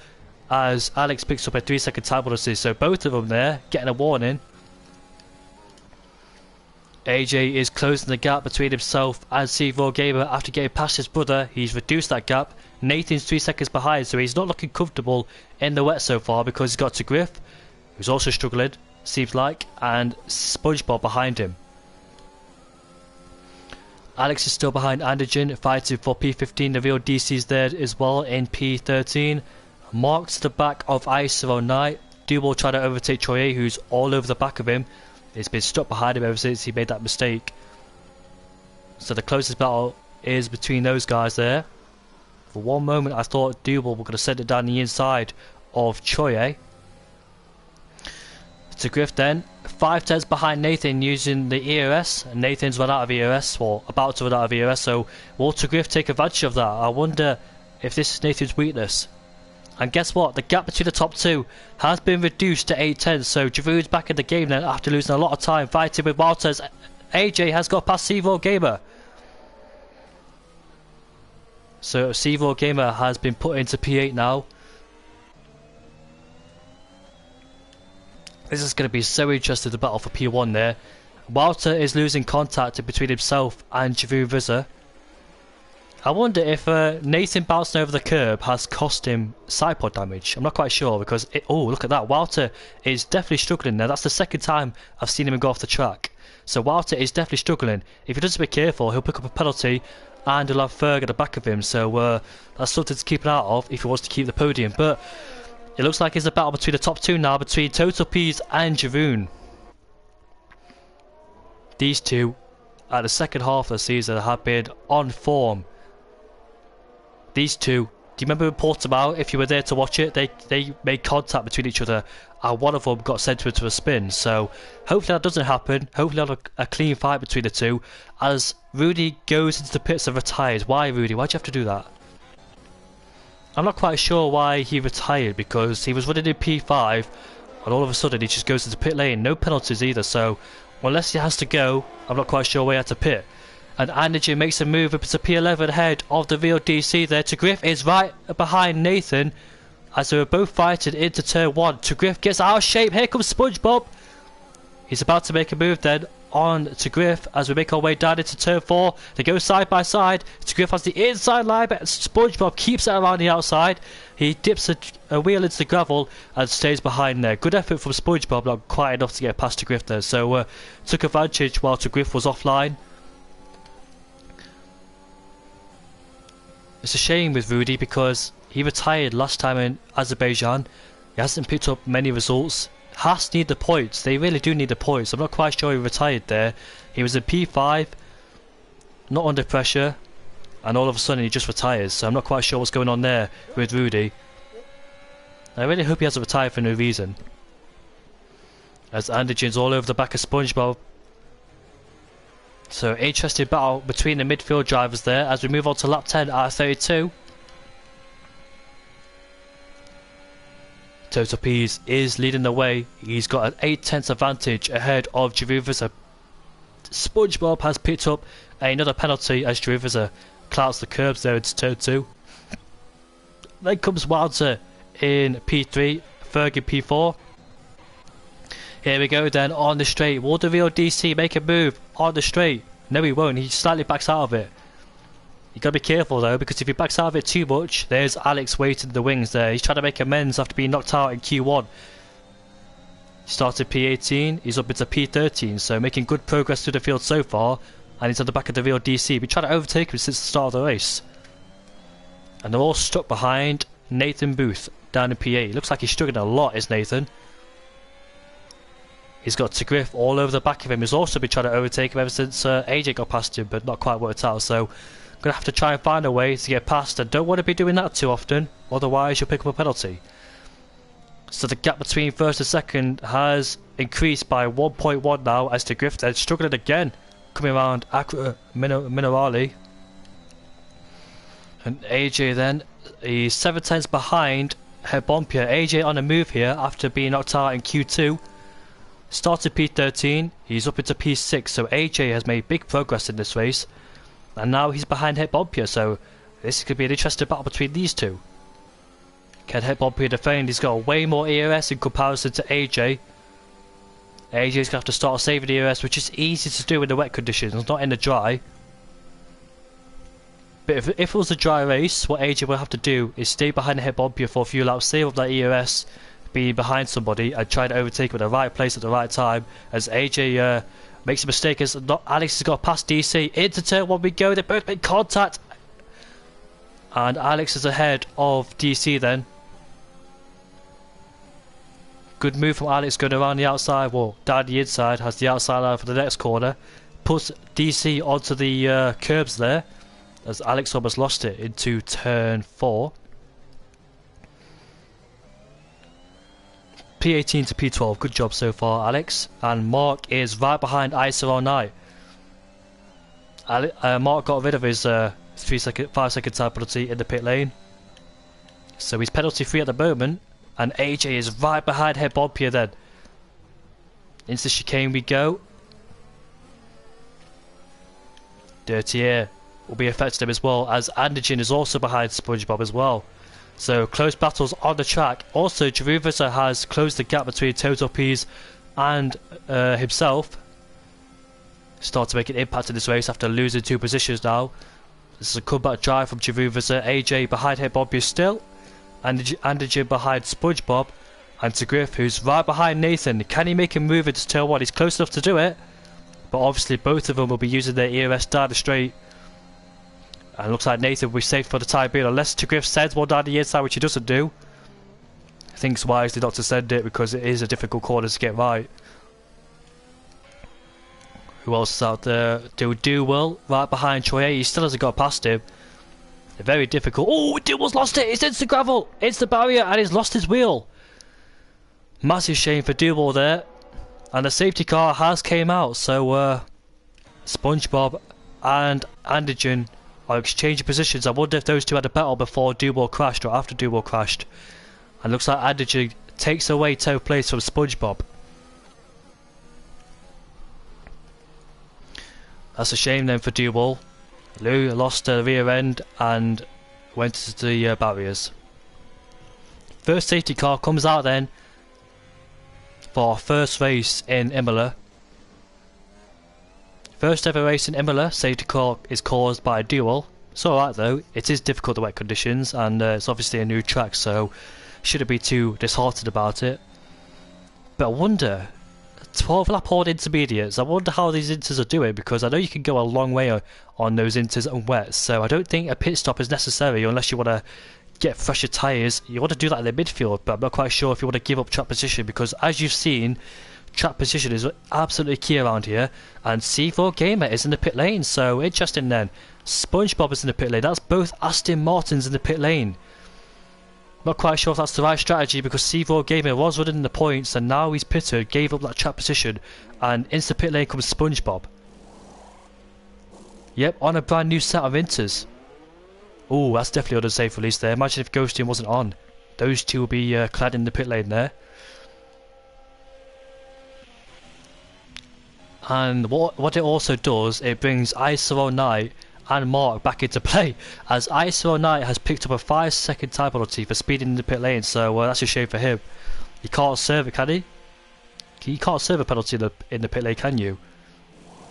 as Alex picks up a 3-second time penalty. So both of them there getting a warning. AJ is closing the gap between himself and CRC Gamer after getting past his brother. He's reduced that gap. Nathan's 3 seconds behind, so he's not looking comfortable in the wet so far because he's got to Griff, who's also struggling, seems like, and SpongeBob behind him. Alex is still behind Andigen, fighting for P15. The real DC's there as well in P13. Mark to the back of I S5 R09. Duel trying to overtake Troye, who's all over the back of him. He's been stuck behind him ever since he made that mistake. So the closest battle is between those guys there. For one moment I thought Duel were going to send it down the inside of Troye. To Griff then, 5 tenths behind Nathan using the ERS. Nathan's run out of ERS, or about to run out of ERS, so will To Griff take advantage of that? I wonder if this is Nathan's weakness. And guess what? The gap between the top 2 has been reduced to 8 tenths, so Giroux's back in the game then after losing a lot of time fighting with Walters. AJ has got past CRC Gamer. So CRC Gamer has been put into P8 now. This is going to be so interesting, the battle for P1 there. Walter is losing contact between himself and Giroux Vizza. I wonder if Nathan bouncing over the curb has cost him side pod damage. I'm not quite sure because... oh, look at that. Walter is definitely struggling there. That's the second time I've seen him go off the track. So Walter is definitely struggling. If he doesn't be careful, he'll pick up a penalty and he'll have Ferg at the back of him. So that's something to keep an eye out of if he wants to keep the podium. But it looks like it's a battle between the top 2 now, between Total Peas and Giroux. These two, at the second half of the season, have been on form. These two, do you remember in Portimao, if you were there to watch it, they made contact between each other and one of them got sent into a spin. So hopefully that doesn't happen. Hopefully have a clean fight between the two as Rudy goes into the pits and retires. Why, Rudy? Why'd you have to do that? I'm not quite sure why he retired, because he was running in P5 and all of a sudden he just goes into pit lane. No penalties either, so unless he has to go, I'm not quite sure where he had to pit. And Andigen makes a move up to P11 ahead of the real DC there. To Griff is right behind Nathan as they were both fighting into turn 1. To Griff gets out of shape. Here comes SpongeBob. He's about to make a move then on to Griff as we make our way down into turn 4. They go side by side. To Griff has the inside line, but SpongeBob keeps it around the outside. He dips a wheel into the gravel and stays behind there. Good effort from SpongeBob, not quite enough to get past to Griff there. So took advantage while to Griff was offline. It's a shame with Rudy because he retired last time in Azerbaijan. He hasn't picked up many results. Haas need the points. They really do need the points. I'm not quite sure he retired there. He was in P5, not under pressure, and all of a sudden he just retires. So I'm not quite sure what's going on there with Rudy. I really hope he hasn't retired for no reason. As Andigen's all over the back of SpongeBob. So interesting battle between the midfield drivers there as we move on to lap 10 out of 32. Total Peas is leading the way. He's got an 8/10 advantage ahead of Jeruvasa. SpongeBob has picked up another penalty as Jeruvasa clouts the curbs there into turn 2. Then comes Wilder in P3, Ferg in P4. Here we go then on the straight. Will the real DC make a move on the straight? No, he won't. He slightly backs out of it. You gotta be careful though, because if he backs out of it too much, there's Alex waiting in the wings there. He's trying to make amends after being knocked out in Q1. He started P18, he's up into P13, so making good progress through the field so far, and he's on the back of the real DC. We're trying to overtake him since the start of the race. And they're all stuck behind Nathan Booth down in P8. Looks like he's struggling a lot, is Nathan. He's got Griff all over the back of him. He's also been trying to overtake him ever since AJ got past him, but not quite worked out, so gonna have to try and find a way to get past, and don't want to be doing that too often, otherwise you'll pick up a penalty. So the gap between first and second has increased by 1.1 now as to Griff then struggling again, coming around Acra Minerali. And AJ then, he's 7/10 behind Herbompia. AJ on a move here after being knocked out in Q2. Started P13, he's up into P6, so AJ has made big progress in this race. And now he's behind Herbompia, so this could be an interesting battle between these two. Can Herbompia defend? He's got way more ERS in comparison to AJ. AJ's going to have to start saving ERS, which is easy to do in the wet conditions, not in the dry. But if it was a dry race, what AJ will have to do is stay behind Herbompia for a few laps, save up that ERS, be behind somebody, and try to overtake him at the right place at the right time, as AJ makes a mistake as Alex has got past DC. Into turn 1 we go, they both make contact. And Alex is ahead of DC then. Good move from Alex going around the outside, well down the inside, has the outside line for the next corner. Puts DC onto the curbs there, as Alex almost lost it into turn 4. P18 to P12, good job so far, Alex. And Mark is right behind IS R09. Mark got rid of his 5 second time penalty in the pit lane, so he's penalty free at the moment. And AJ is right behind Herbompia then. Into the chicane we go. Dirty Air will be affecting him as well, as Andigen is also behind SpongeBob as well. So close battles on the track. Also, Jeruvasa has closed the gap between Total Peas and himself. Start to make an impact in this race after losing 2 positions now. This is a comeback drive from Jeruvasa. AJ behind Herbompia still. Andigen behind SpongeBob. And to Griff, who's right behind Nathan. Can he make a move into turn 1? He's close enough to do it. But obviously both of them will be using their ERS down the straight. And looks like Nathan will be safe for the time being, unless Griff sends one down the inside, which he doesn't do. Thinks wisely not to send it because it is a difficult corner to get right. Who else is out there? Do well right behind Troy. He still hasn't got past him. They're very difficult. Oh, Dewell's lost it. It's into gravel. It's the barrier, and he's lost his wheel. Massive shame for Dewell there. And the safety car has came out, so SpongeBob and Andigen are exchanging positions. I wonder if those two had a battle before Dewell crashed or after Dewell crashed. And looks like Andigen takes away 10th place from SpongeBob. That's a shame then for Dewell. Lou lost the rear end and went to the barriers. First safety car comes out then for our first race in Imola. First ever race in Imola, safety car is caused by a duel. It's alright though, it is difficult the wet conditions, and it's obviously a new track, so shouldn't be too disheartened about it. But I wonder, 12 lap on intermediates, I wonder how these inters are doing, because I know you can go a long way on those inters and wet, so I don't think a pit stop is necessary unless you want to get fresher tyres. You want to do that in the midfield, but I'm not quite sure if you want to give up track position, because as you've seen, track position is absolutely key around here. And C4 Gamer is in the pit lane, so interesting then. SpongeBob is in the pit lane. That's both Aston Martins in the pit lane. Not quite sure if that's the right strategy, because C4 Gamer was running the points and now he's pitted, gave up that track position, and into the pit lane comes SpongeBob. Yep, on a brand new set of inters. Oh, that's definitely an unsafe release there. Imagine if Ghosting wasn't on. Those two will be clad in the pit lane there. And what it also does, it brings ISO09 and Mark back into play, as ISO09 has picked up a 5-second time penalty for speeding in the pit lane, so that's a shame for him. He can't serve it, can he? You can't serve a penalty in the pit lane, can you?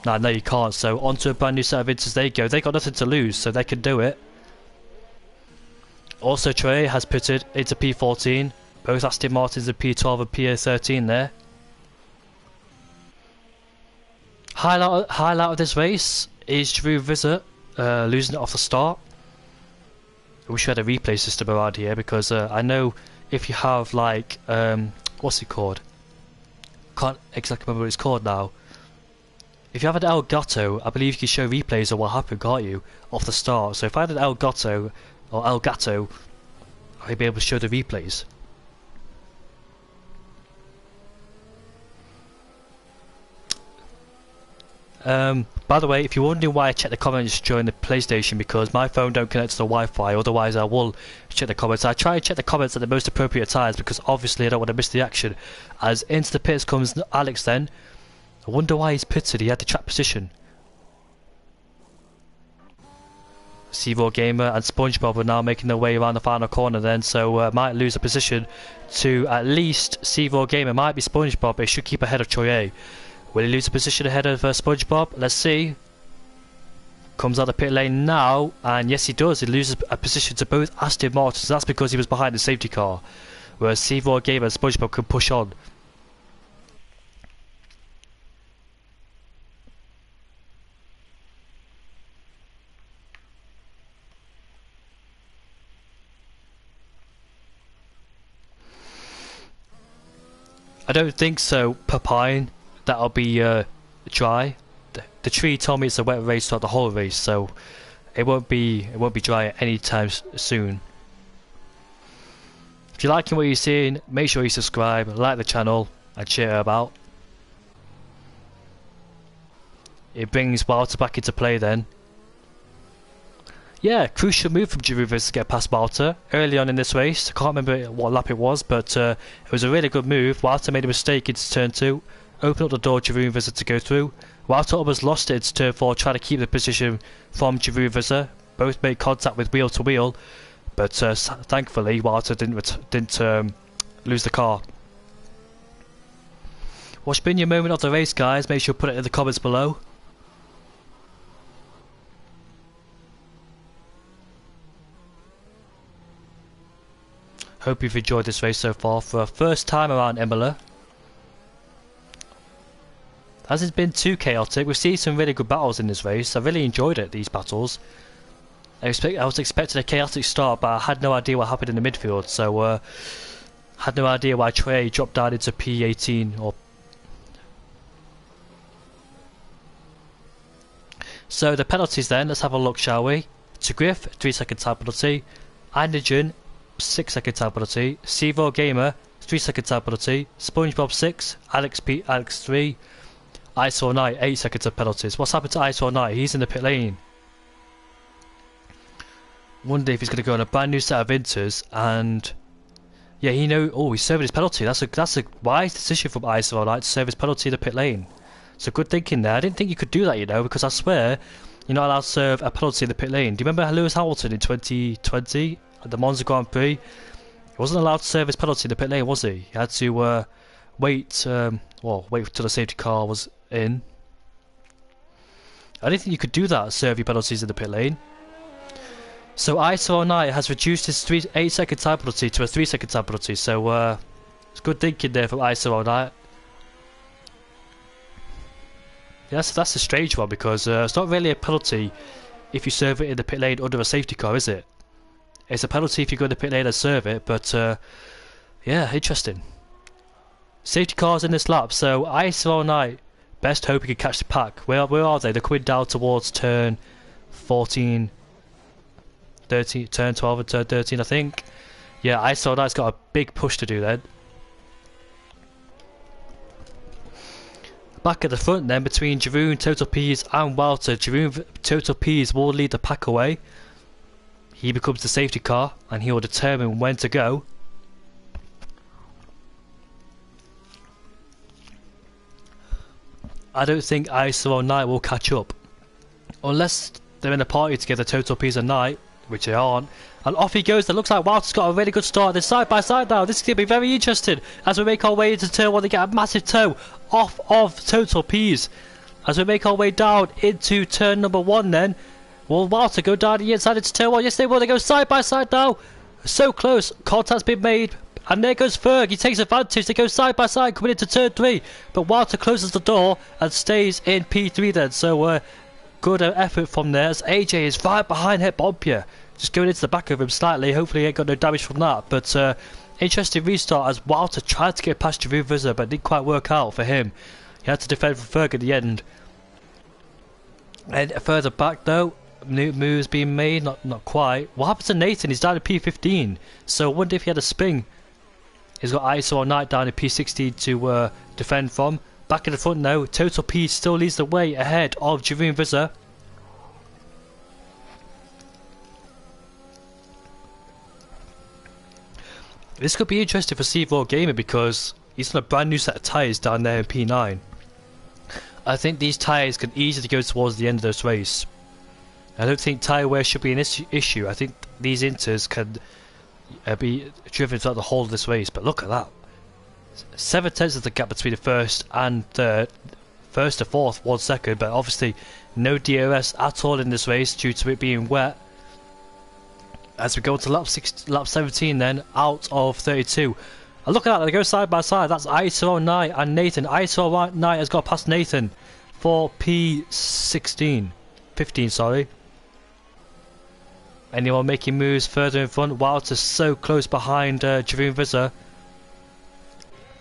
No, you can't. So onto a brand new set of inters they go. They got nothing to lose, so they can do it. Also, Trey has pitted into P14. Both Aston Martins in P12 and P13 there. Highlight of this race is Drew Vizzer losing it off the start. I wish we had a replay system around here, because I know if you have like what's it called? Can't exactly remember what it's called now. If you have an Elgato, I believe you can show replays of what happened, can't you? Off the start. So if I had an Elgato or Elgato, I'd be able to show the replays. By the way, if you're wondering why I check the comments during the PlayStation, because my phone don't connect to the Wi-Fi, otherwise I will check the comments. I try and check the comments at the most appropriate times, because obviously I don't want to miss the action. As into the pits comes Alex then. I wonder why he's pitted. He had the track position. Seavor Gamer and SpongeBob are now making their way around the final corner then, so might lose a position to at least Seavor Gamer. Might be SpongeBob, but he should keep ahead of Troye. Will he lose a position ahead of SpongeBob? Let's see. Comes out the pit lane now, and yes he does. He loses a position to both Aston Martins. That's because he was behind the safety car, whereas Seavor Gamer and SpongeBob can push on. I don't think so, Papine. That'll be dry. The tree told me it's a wet race throughout the whole race, so it won't be dry anytime soon. If you're liking what you're seeing, make sure you subscribe, like the channel, and share it about. It brings Walter back into play then. Yeah, crucial move from Giroud to get past Walter early on in this race. I can't remember what lap it was, but it was a really good move. Walter made a mistake into turn 2, opened up the door to Giroud to go through. Walter almost lost it into turn 4, trying to keep the position from Giroud. Both made contact with wheel to wheel, but thankfully Walter didn't lose the car. What's been your moment of the race, guys? Make sure to put it in the comments below. Hope you've enjoyed this race so far for a first time around Imola. Hasn't been too chaotic. We've seen some really good battles in this race. I really enjoyed it, these battles. I was expecting a chaotic start, but I had no idea what happened in the midfield, so had no idea why Trey dropped down into P18 or. So the penalties then, let's have a look, shall we? To Griff, 3-second time penalty. Andigen, 6-second time penalty. Seavor Gamer, 3-second time penalty. SpongeBob 6, Alex 3. ISO9, 8 seconds of penalties. What's happened to ISO9? He's in the pit lane. Wonder if he's going to go on a brand new set of inters, and yeah, he he's serving his penalty. That's a wise decision from ISO9 to serve his penalty in the pit lane. So good thinking there. I didn't think you could do that, because I swear you're not allowed to serve a penalty in the pit lane. Do you remember Lewis Hamilton in 2020 at the Monza Grand Prix? He wasn't allowed to serve his penalty in the pit lane, was he? He had to wait till the safety car was in. I didn't think you could do that, serve your penalties in the pit lane. So ISO9 has reduced his 8-second time penalty to a 3-second time penalty, so it's good thinking there from ISO9. Yes, that's a strange one, because it's not really a penalty if you serve it in the pit lane under a safety car, is it? It's a penalty if you go in the pit lane and serve it, but yeah, interesting. Safety cars in this lap, so ISO9, best hope he can catch the pack. Where are they? They're coming down towards turn 14, 13, turn 12 and turn 13, I think. Yeah, ISO9's got a big push to do then. Back at the front then, between Jeroen, Total Peas and Walter, Jeroen Total Peas will lead the pack away. He becomes the safety car and he will determine when to go. I don't think ISO Night will catch up. Unless they're in a party together, Total Peas and Night, which they aren't. And off he goes. It looks like Walter's got a really good start. They're side by side now. This is going to be very interesting as we make our way into turn 1. They get a massive toe off of Total Peas. As we make our way down into turn number 1 then. Will Walter go down the inside into turn 1? Yes, they will. They go side by side now. So close. Contact's been made. And there goes Ferg. He takes advantage. They go side by side coming into turn 3. But Walter closes the door and stays in P3 then. So good effort from there as AJ is right behind Hit Bombia. Just going into the back of him slightly. Hopefully he ain't got no damage from that. But interesting restart as Walter tried to get past Jeroen Vizzer, but it didn't quite work out for him. He had to defend from Ferg at the end. And further back though, new moves being made, not quite. What happened to Nathan? He's down to P15. So I wonder if he had a spin. He's got ISO Night down to P16 to defend from. Back in the front now, Total P still leads the way ahead of Jeroen Vizzer. This could be interesting for C4 Gamer because he's on a brand new set of tyres down there in P9. I think these tyres can easily go towards the end of this race. I don't think tyre wear should be an issue. I think these inters can be driven throughout the whole of this race. But look at that. 7/10 of the gap between the first and third. First to fourth, 1 second. But obviously no DRS at all in this race due to it being wet. As we go to lap 17 then, out of 32. And look at that, they go side by side. That's ISO Night and Nathan. ISO Night has got past Nathan for P16. 15, sorry. Anyone making moves further in front? Walter so close behind Jeroen Vizzer.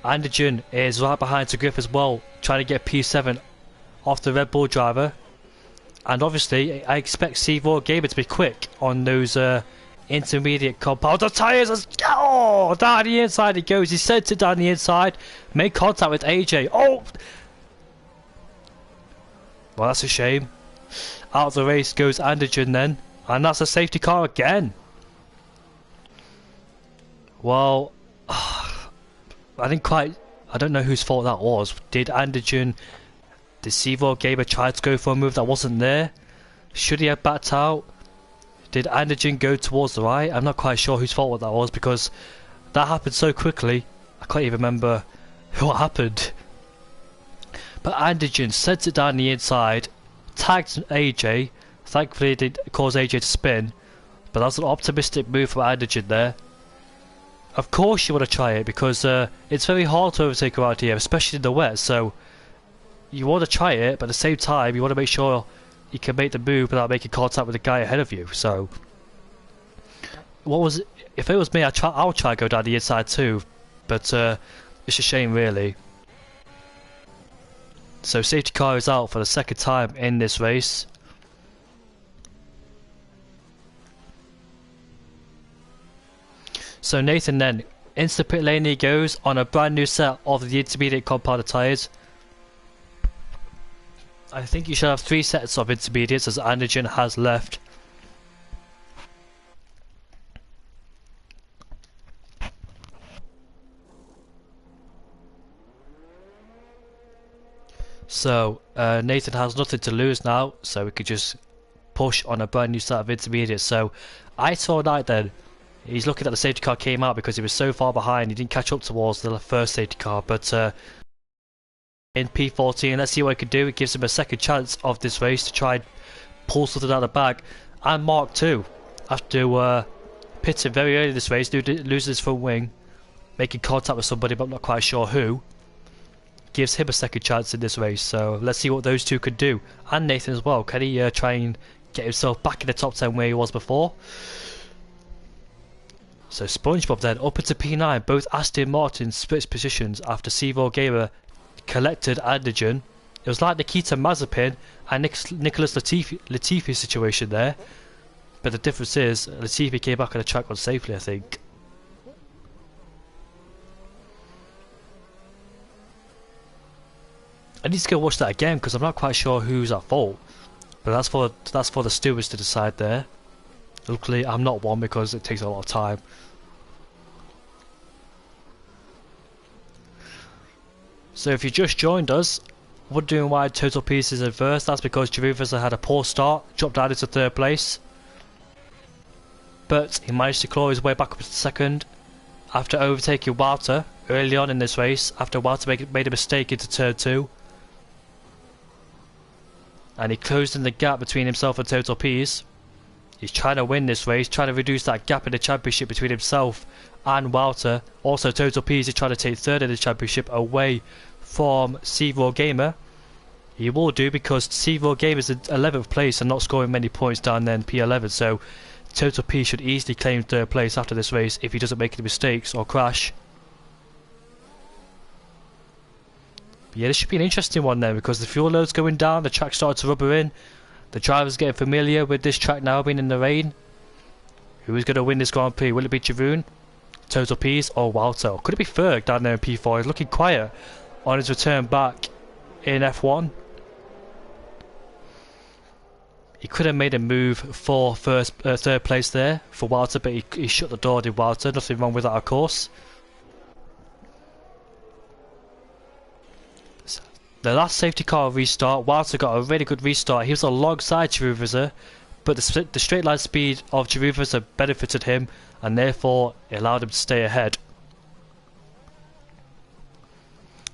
Andergen is right behind to Griff as well, trying to get P7 off the Red Bull driver. And obviously, I expect C4 Gamer to be quick on those intermediate compound tyres. Oh, down the inside he goes. He sent it down the inside. Made contact with AJ. Oh! Well, that's a shame. Out of the race goes Andergen then. And that's a safety car again. Well, I don't know whose fault that was. Did C4 Gamer try to go for a move that wasn't there? Should he have backed out? Did Andergen go towards the right? I'm not quite sure whose fault that was because that happened so quickly. I can't even remember what happened. But Andergen sent it down the inside, tagged AJ. Thankfully it didn't cause AJ to spin. But that was an optimistic move from Andergen there. Of course you want to try it because it's very hard to overtake around here, especially in the wet. So you want to try it, but at the same time you want to make sure you can make the move without making contact with the guy ahead of you. So what was it? If it was me, I'll try to go down the inside too, but it's a shame really. So safety car is out for the second time in this race. So Nathan then into the pit lane he goes on a brand new set of the intermediate compound tyres. I think you should have 3 sets of intermediates as Andergen has left. So Nathan has nothing to lose now, so we could just push on a brand new set of intermediates. So ISO Night then, he's looking at the safety car came out because he was so far behind he didn't catch up towards the first safety car, but in P14, let's see what he can do. It gives him a second chance of this race to try and pull something out of the bag. And Mark too, after pitting very early in this race, loses his front wing, making contact with somebody but I'm not quite sure who, gives him a second chance in this race. So let's see what those two could do. And Nathan as well, can he try and get himself back in the top 10 where he was before? So SpongeBob then up into P9, both Aston Martin switched positions after C4 Gamer collected Andergen. It was like Nikita Mazepin and Nicholas Latifi situation there, but the difference is Latifi came back on the track unsafely, I think. I need to go watch that again because I'm not quite sure who's at fault. But that's for the stewards to decide there. Luckily, I'm not one because it takes a lot of time. So if you just joined us, wondering why Total Peace is in first, that's because Giroud had a poor start, dropped down into third place. But he managed to claw his way back up to second after overtaking Walter early on in this race, after Walter made a mistake into turn 2. And he closed in the gap between himself and Total Peace. He's trying to win this race, trying to reduce that gap in the championship between himself and Walter. Also, Total Peace is trying to take third in the championship away from C-Raw Gamer. He will do because C-Raw Gamer is in 11th place and not scoring many points down there in P11. So Total Peace should easily claim third place after this race if he doesn't make any mistakes or crash. But yeah, this should be an interesting one then because the fuel load's going down, the track started to rubber in. The driver's getting familiar with this track now being in the rain. Who is going to win this Grand Prix? Will it be Jeroen, Total Peace or Walter? Could it be Ferg down there in P4? He's looking quiet on his return back in F1. He could have made a move for third place there for Walter, but he shut the door, did Walter. Nothing wrong with that, of course. The last safety car restart, Walter got a really good restart. He was alongside Giroud, but the straight line speed of Giroud benefited him, and therefore it allowed him to stay ahead.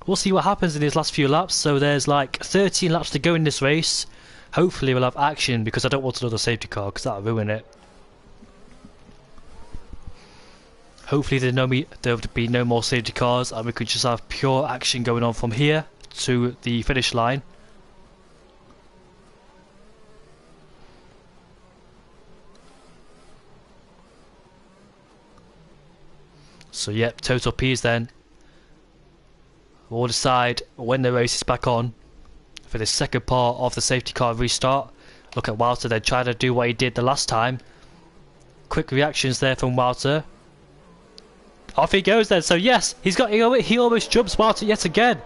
We'll see what happens in his last few laps. So there's like 13 laps to go in this race. Hopefully we'll have action because I don't want another safety car because that'll ruin it. Hopefully there'll be no more safety cars and we could just have pure action going on from here to the finish line. So yep, Total P's then. We'll decide when the race is back on for the second part of the safety car restart. Look at Walter then trying to do what he did the last time. Quick reactions there from Walter. Off he goes then. So yes, he almost jumps Walter yet again.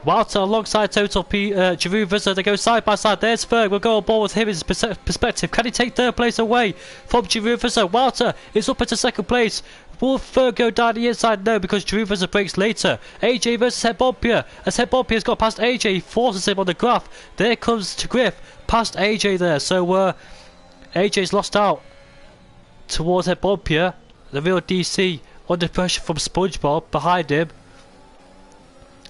Walter alongside Total P, Giroud, they go side by side. There's Ferg. We'll go on board with him in his perspective. Can he take third place away from Giroud? Walter is up into second place. Will Ferg go down the inside? No, because Giroud breaks later. AJ versus Hebompier. As Hebompier has got past AJ, he forces him on the graph. There comes to Griff past AJ there. So AJ's lost out towards Hebompier. The real DC under pressure from SpongeBob behind him.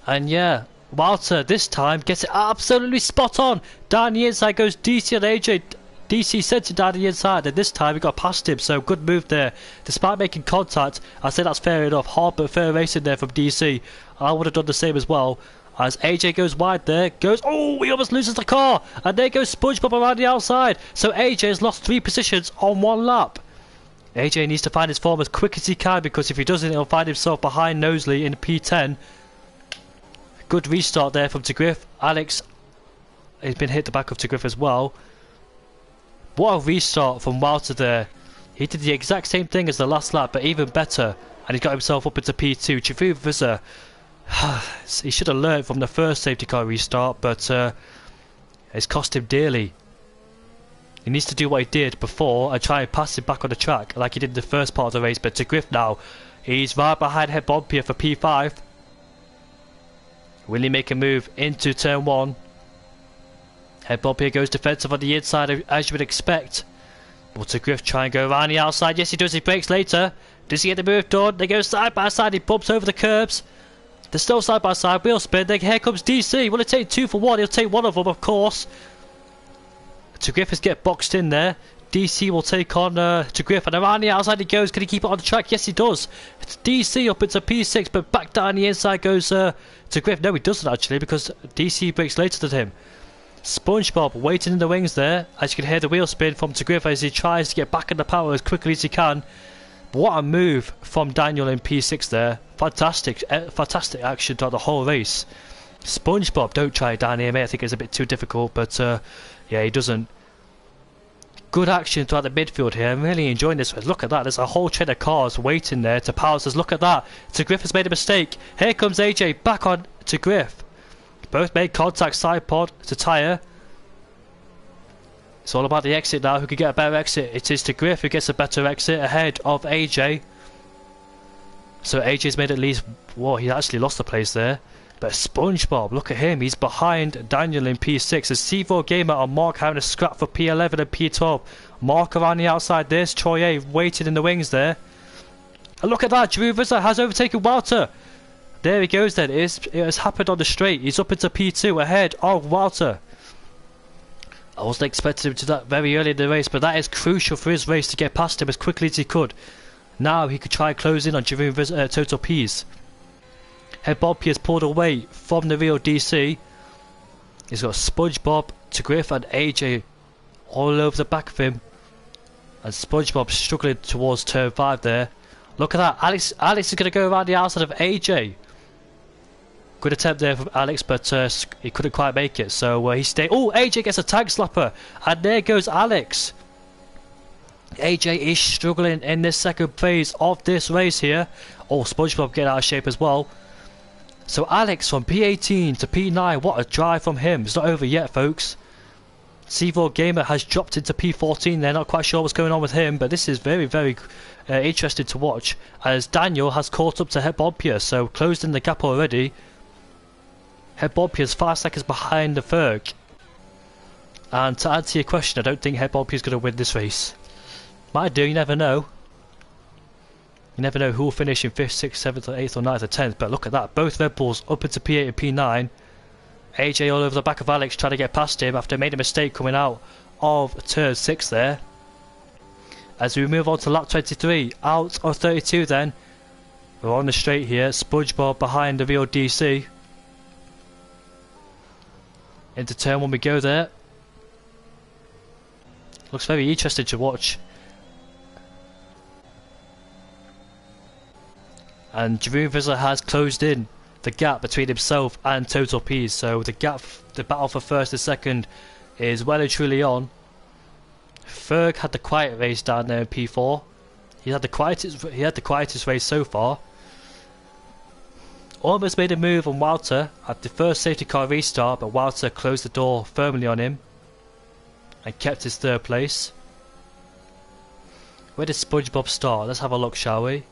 And yeah, Walter this time gets it absolutely spot on. Down the inside goes DC and AJ. DC sent it down the inside, and this time he got past him, so good move there. Despite making contact, I say that's fair enough. Hard but fair racing there from DC. I would have done the same as well. As AJ goes wide there, oh, he almost loses the car. And there goes SpongeBob around the outside. So AJ has lost 3 positions on 1 lap. AJ needs to find his form as quick as he can, because if he doesn't, he'll find himself behind Knowsley in P10. Good restart there from Griff. Alex has been hit the back of Griff as well. What a restart from Walter there. He did the exact same thing as the last lap, but even better. And he got himself up into P2. Giroud, he should have learned from the first safety car restart, but it's cost him dearly. He needs to do what he did before and try and pass him back on the track like he did in the first part of the race. But to Griff now, he's right behind Hebompier for P5. Will he make a move into turn 1? Hebompier goes defensive on the inside as you would expect. Will to Griff try and go around the outside? Yes, he does. He brakes later. Does he get the move done? They go side by side. He bumps over the curbs. They're still side by side. Wheel spin. Then here comes DC. Will it take 2 for 1? He'll take one of them, of course. To Griff has get boxed in there. DC will take on to Griff, and around the outside he goes. Can he keep it on the track? Yes, he does. It's DC up into P6, but back down the inside goes to Griff. No, he doesn't actually, because DC breaks later than him. SpongeBob waiting in the wings there, as you can hear the wheel spin from to Griff as he tries to get back in the power as quickly as he can. What a move from Daniel in P6 there. Fantastic action throughout the whole race. SpongeBob, don't try it down here, mate. I think it's a bit too difficult, but yeah, he doesn't. Good action throughout the midfield here. I'm really enjoying this. Look at that. There's a whole train of cars waiting there to power. Says, look at that. To Griff has made a mistake. Here comes AJ back on to Griff. Both made contact, side pod to tyre. It's all about the exit now. Who can get a better exit? It is to Griff who gets a better exit ahead of AJ. So AJ's made at least... Whoa, he actually lost the place there. But SpongeBob, look at him. He's behind Daniel in P6. As C4 Gamer and Mark having a scrap for P11 and P12. Mark around the outside. There's Troy A waiting in the wings there. And look at that. Drew Vizzer has overtaken Walter. There he goes then. It has happened on the straight. He's up into P2 ahead of Walter. I wasn't expecting him to do that very early in the race, but that is crucial for his race to get past him as quickly as he could. Now he could try and close in on Jeroen Total P's. Head Bob P has pulled away from the real DC. He's got SpongeBob to Griff and AJ all over the back of him. And SpongeBob struggling towards turn 5 there. Look at that. Alex is going to go around the outside of AJ. Good attempt there from Alex, but he couldn't quite make it. So he stayed. Oh, AJ gets a tag slapper. And there goes Alex. AJ is struggling in this second phase of this race here. Oh, SpongeBob getting out of shape as well. So Alex from P18 to P9. What a drive from him. It's not over yet, folks. C4 Gamer has dropped into P14. They're not quite sure what's going on with him, but this is very, very interesting to watch. As Daniel has caught up to Head Bompia, so closed in the gap already. Head Bompia is 5 seconds behind the Ferg. And to answer your question, I don't think Head Bompia is going to win this race. Might do, you never know. You never know who will finish in 5th, 6th, 7th, or 8th, or 9th, or 10th, but look at that. Both Red Bulls up into P8 and P9. AJ all over the back of Alex trying to get past him after he made a mistake coming out of turn 6 there. As we move on to lap 23, out of 32 then. We're on the straight here, SpongeBob behind the real DC. Into turn 1 we go there. Looks very interesting to watch. And Jeroen Vizzer has closed in the gap between himself and Total P's. So the gap, the battle for first and second is well and truly on. Ferg had the quiet race down there in P4. He had the quietest race so far. Almost made a move on Walter at the first safety car restart, but Walter closed the door firmly on him and kept his third place. Where did SpongeBob start? Let's have a look, shall we?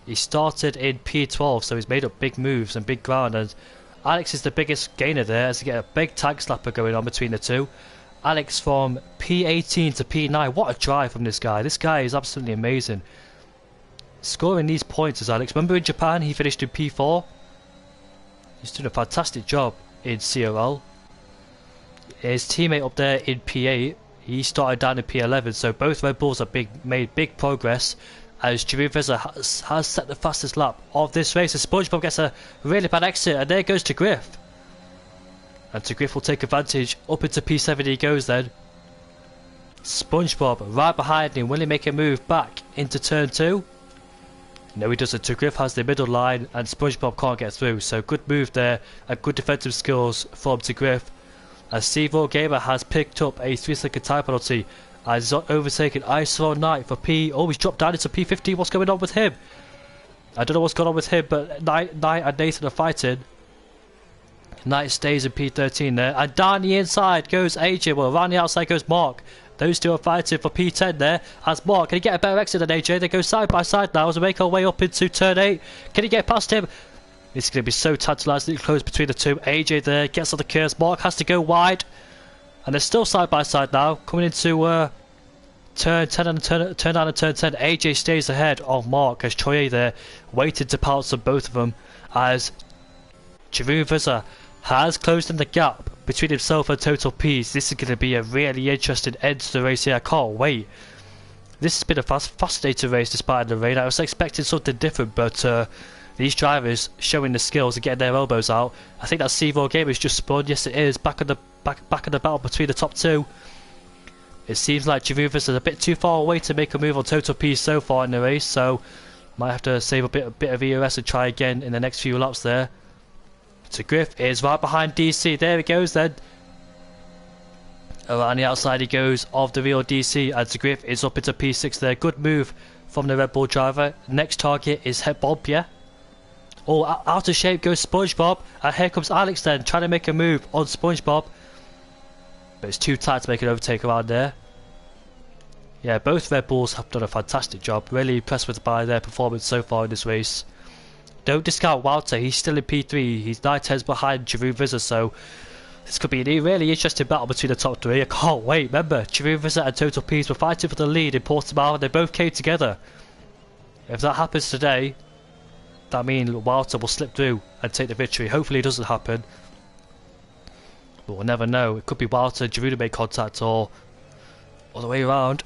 He started in P12, so he's made up big moves and big ground, and Alex is the biggest gainer there as he get a big tag slapper going on between the two. Alex from P18 to P9, what a drive from this guy. This guy is absolutely amazing. Scoring these points is Alex. Remember in Japan he finished in P4? He's doing a fantastic job in CRL. His teammate up there in P8, he started down in P11, so both Red Bulls have made big progress. As Jeroen Vizzer has set the fastest lap of this race, as SpongeBob gets a really bad exit, and there goes to Griff. And to Griff will take advantage, up into P7 he goes then. SpongeBob right behind him, will he make a move back into turn 2? No he doesn't, to Griff has the middle line and SpongeBob can't get through, so good move there, and good defensive skills from to Griff. As C4 Gamer has picked up a 3-second time penalty. He's overtaken CRC I S5 R09 for P. Oh, he's dropped down into P15. What's going on with him? I don't know what's going on with him, but Knight and Nathan are fighting. Knight stays in P13 there. And down the inside goes AJ. Well, around the outside goes Mark. Those two are fighting for P10 there. As Mark, can he get a better exit than AJ? They go side by side now as we make our way up into turn 8. Can he get past him? It's going to be so tantalising close between the two. AJ there gets on the curves. Mark has to go wide. And they're still side by side now. Coming into turn 10 and turn 9 and turn 10. AJ stays ahead of Mark as Troy there waited to pounce on both of them. As Jeroen Vizzer has closed in the gap between himself and Total P's. This is going to be a really interesting end to the race here. I can't wait. This has been a fascinating race despite the rain. I was expecting something different, but these drivers showing the skills and getting their elbows out. I think that C4 game is just spawned. Yes, it is. Back in the battle between the top two. It seems like Jeroen Vizzer is a bit too far away to make a move on Total P so far in the race, so might have to save a bit of EOS and try again in the next few laps there. So Griff is right behind DC. There he goes then. Around the outside he goes of the real DC, and Griff is up into P6 there. Good move from the Red Bull driver. Next target is Head Bompia. Oh, out of shape goes SpongeBob, and here comes Alex then, trying to make a move on SpongeBob. But it's too tight to make an overtake around there. Yeah, both Red Bulls have done a fantastic job. Really impressed by their performance so far in this race. Don't discount Walter, he's still in P3. He's 9 tenths behind Jeroen Visser, so this could be a really interesting battle between the top three. I can't wait. Remember, Jeroen Visser and Total Peace were fighting for the lead in Portimao, and they both came together. If that happens today, that means Walter will slip through and take the victory. Hopefully it doesn't happen, but we'll never know. It could be Walter and Jeroen make contact, or all the way around.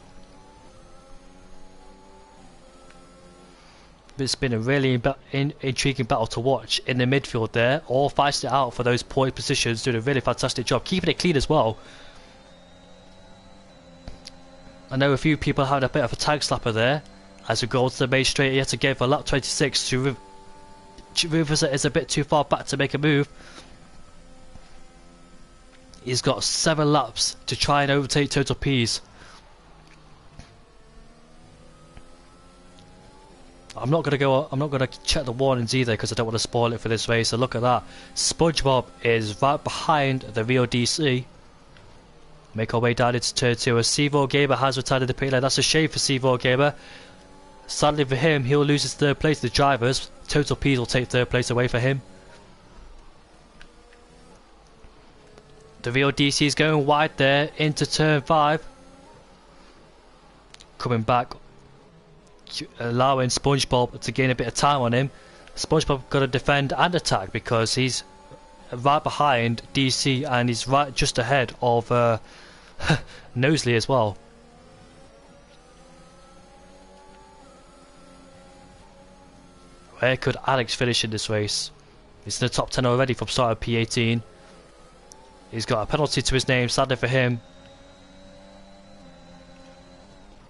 It's been a really intriguing battle to watch in the midfield there. All fighting it out for those point positions, doing a really fantastic job, keeping it clean as well. I know a few people having a bit of a tag slapper there as we go to the main straight yet again for lap 26. Jeroen Visser is a bit too far back to make a move. He's got 7 laps to try and overtake Total Peas. I'm not gonna check the warnings either because I don't want to spoil it for this race. So look at that. SpongeBob is right behind the Rio DC. Make our way down into turn 2. A C4 Gamer has retired in the pit lane. That's a shame for C4 Gamer. Sadly for him, he'll lose his 3rd place to the drivers. Total Peas will take 3rd place away for him. The Rio DC is going wide there into turn 5. Coming back, allowing SpongeBob to gain a bit of time on him. SpongeBob got to defend and attack because he's right behind DC and he's right just ahead of Nosley as well. Where could Alex finish in this race? He's in the top 10 already from start of P18. He's got a penalty to his name, sadly for him.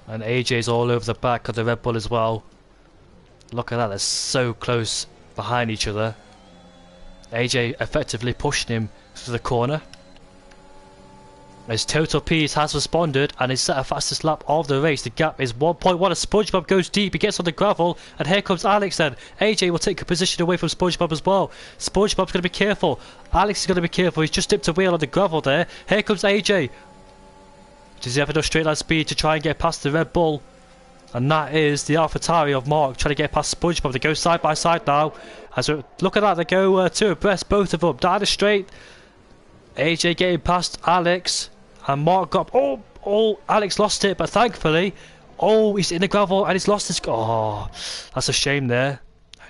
And AJ's all over the back of the Red Bull as well. Look at that, they're so close behind each other. AJ effectively pushing him to the corner. As Total Peas has responded and is set a fastest lap of the race. The gap is 1.1 as SpongeBob goes deep. He gets on the gravel and here comes Alex then. AJ will take a position away from SpongeBob as well. SpongeBob's going to be careful. Alex is going to be careful. He's just dipped a wheel on the gravel there. Here comes AJ. Does he have enough straight line speed to try and get past the Red Bull? And that is the AlphaTauri of Mark trying to get past SpongeBob. They go side by side now. As look at that, they go two abreast, both of them down the straight. AJ getting past Alex, and Mark got. Oh! Alex lost it, but thankfully, he's in the gravel and he's lost his. Oh, that's a shame there.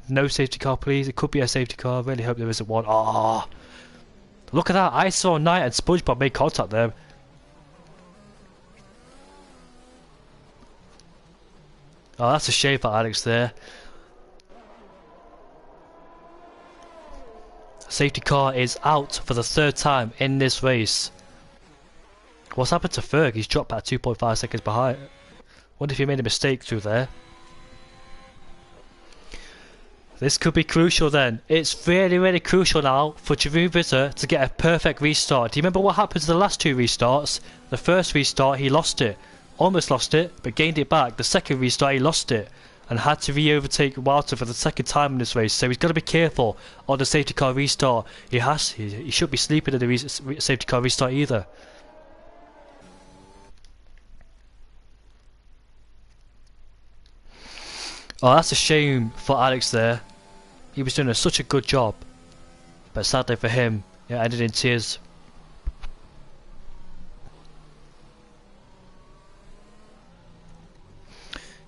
No safety car, please. It could be a safety car. I really hope there isn't one. Oh, look at that! IS5 R09 and SpongeBob made contact there. Oh, that's a shame for Alex there. Safety car is out for the 3rd time in this race. What's happened to Ferg? He's dropped back 2.5 seconds behind. Wonder if he made a mistake through there. This could be crucial then. It's really, really crucial now for Jeroen Visser to get a perfect restart. Do you remember what happened to the last 2 restarts? The first restart, he lost it. Almost lost it, but gained it back. The second restart, he lost it and had to re-overtake Walter for the 2nd time in this race. So he's got to be careful on the safety car restart. He shouldn't be sleeping in the safety car restart either. Oh, that's a shame for Alex there. He was doing such a good job, but sadly for him, it ended in tears.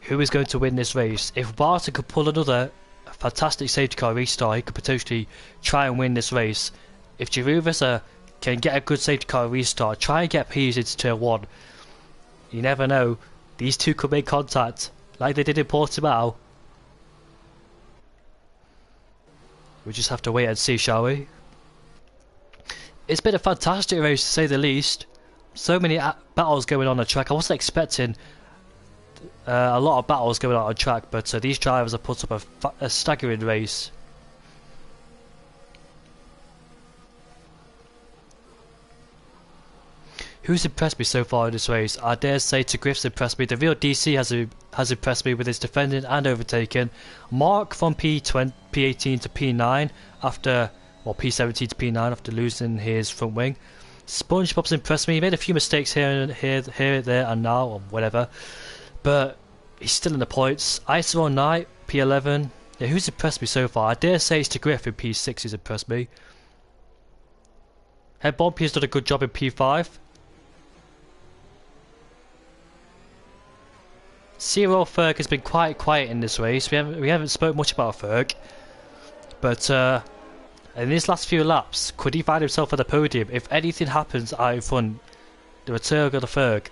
Who is going to win this race? If Walter could pull another fantastic safety car restart, he could potentially try and win this race. If Jeroen Visser can get a good safety car restart, try and get Peas into turn 1. You never know. These two could make contact, like they did in Portimao. We just have to wait and see, shall we? It's been a fantastic race to say the least. So many battles going on the track. I wasn't expecting a lot of battles going on track, but these drivers have put up a staggering race. Who's impressed me so far in this race? I dare say Griff's impressed me. The real DC has impressed me with his defending and overtaking. Mark from P18 to P9 after, well, P17 to P9 after losing his front wing. SpongeBob's impressed me. He made a few mistakes here, there, and now, or whatever, but he's still in the points. CRC I S5 R09, P11. Yeah, who's impressed me so far? I dare say it's Griff in P6 who's impressed me. Head Bompy has done a good job in P5. Zero Ferg has been quite quiet in this race. We haven't spoke much about Ferg, but in these last few laps, could he find himself at the podium? If anything happens out in front, the return of the Ferg.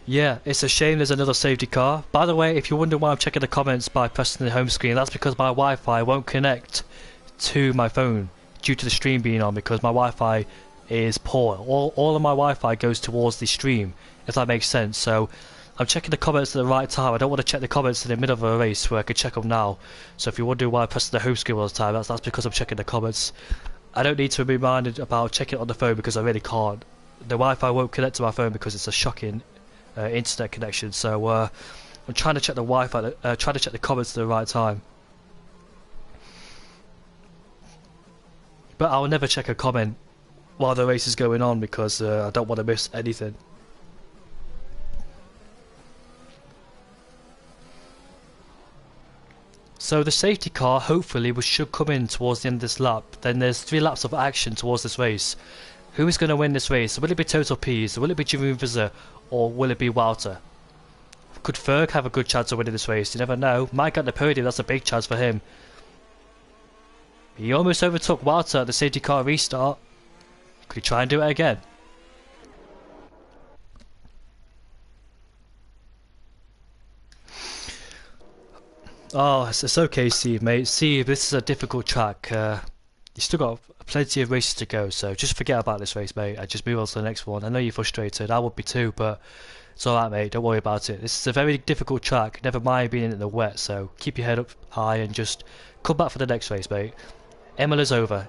Yeah, it's a shame there's another safety car. By the way, if you wonder why I'm checking the comments by pressing the home screen, that's because my Wi-Fi won't connect to my phone due to the stream being on, because my Wi-Fi is poor. All of my Wi-Fi goes towards the stream, if that makes sense. So I'm checking the comments at the right time. I don't want to check the comments in the middle of a race where I could check them now. So if you're wondering why I press the home screen all the time, that's because I'm checking the comments. I don't need to be reminded about checking it on the phone because I really can't. The Wi-Fi won't connect to my phone because it's a shocking internet connection. So I'm trying to check the Wi-Fi, trying to check the comments at the right time. But I'll never check a comment while the race is going on because I don't want to miss anything. So the safety car hopefully should come in towards the end of this lap. Then there's 3 laps of action towards this race. Who is going to win this race? Will it be Total Peas? Will it be Jeroen Visser? Or will it be Walter? Could Ferg have a good chance of winning this race? You never know. Might get the podium, that's a big chance for him. He almost overtook Walter at the safety car restart. Could he try and do it again? Oh, it's okay, Steve, mate. Steve, this is a difficult track. You still got plenty of races to go, so just forget about this race, mate, and just move on to the next one. I know you're frustrated, I would be too, but it's alright, mate, don't worry about it. This is a very difficult track, never mind being in the wet, so keep your head up high and just come back for the next race, mate. Emil over.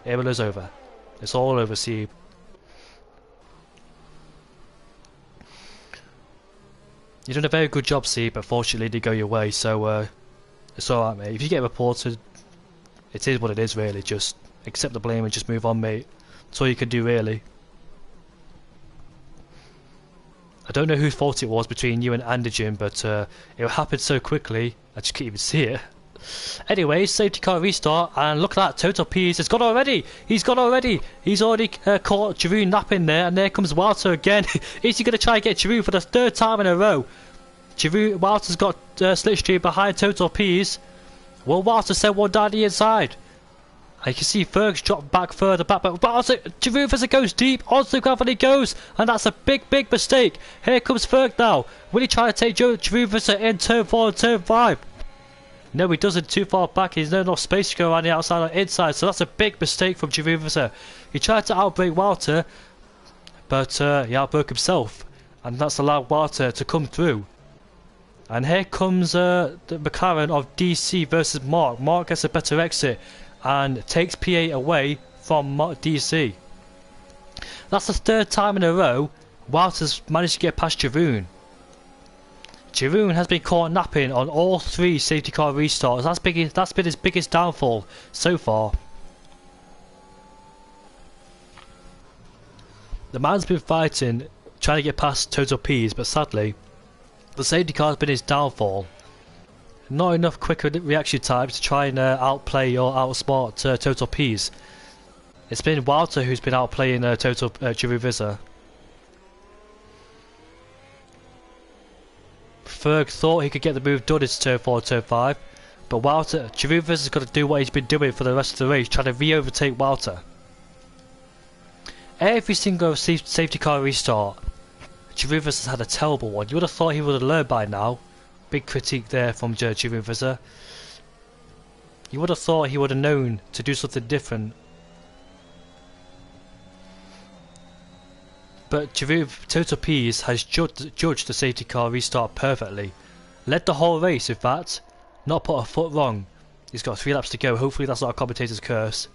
It's all over, Steve. You've done a very good job, Steve, but fortunately it did go your way, so it's alright, mate. If you get reported, it is what it is, really. Just accept the blame and just move on, mate. That's all you can do, really. I don't know whose fault it was between you and Andergen, but it happened so quickly, I just can't even see it. Anyway, safety car restart, and look at that, Total Peas has gone already! He's gone already! He's already caught Jeroen napping there, and there comes Walter again. Is he going to try and get Jeroen for the 3rd time in a row? Walter's got slipstream behind Total Peas. Will Walter send one down the inside? And you can see Ferg's dropped back further back, but Walter, Jeroen Visser goes deep, onto the gravel he goes, and that's a big mistake. Here comes Ferg now. Will he try to take Jeroen Visser in turn 4 and turn 5? No, he doesn't. Too far back. There's no enough space to go around the outside or inside, so that's a big mistake from Jeroen Visser. He tried to outbrake Walter, but he outbroke himself, and that's allowed Walter to come through. And here comes the McLaren of DC versus Mark. Mark gets a better exit and takes P8 away from DC. That's the 3rd time in a row Walter's managed to get past Jeroen. Jeroen has been caught napping on all 3 safety car restarts. That's been his biggest downfall so far. The man's been fighting, trying to get past Total Peas, but sadly, the safety car has been his downfall. Not enough quick reaction times to try and outplay or outsmart Total Peas. It's been Walter who's been outplaying Jeroen Visser. Ferg thought he could get the move done in turn 4 and turn 5, but Jeroen Visser's got to do what he's been doing for the rest of the race, trying to re-overtake Walter. Every single safety car restart, Jeroen Visser's had a terrible one. You would have thought he would have learned by now. Big critique there from Jeroen Visser. You would have thought he would have known to do something different. But Total Peas has judged the safety car restart perfectly. Led the whole race, in fact. Not put a foot wrong. He's got 3 laps to go. Hopefully that's not a commentator's curse.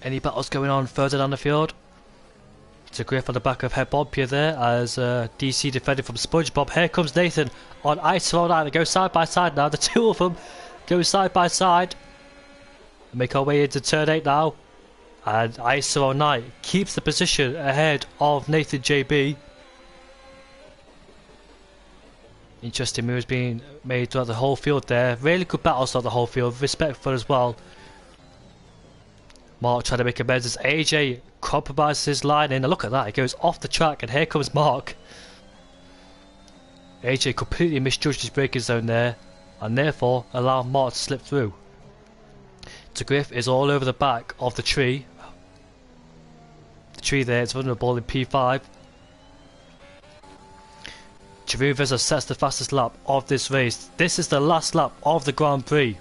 Any battles going on further down the field? It's a grip on the back of Head Bompia there as DC defended from SpongeBob. Here comes Nathan on ISO 09. They go side by side now. The two of them go side by side. Make our way into turn 8 now. And ISO 09 keeps the position ahead of Nathan JB. Interesting moves being made throughout the whole field there. Really good battles throughout the whole field. Respectful as well. Mark trying to make amends as AJ compromises his line in. And look at that, he goes off the track and here comes Mark. AJ completely misjudged his braking zone there and therefore allowed Mark to slip through. Griff is all over the back of the tree. The tree there is vulnerable in P5. Jeroen Visser sets the fastest lap of this race. This is the last lap of the Grand Prix.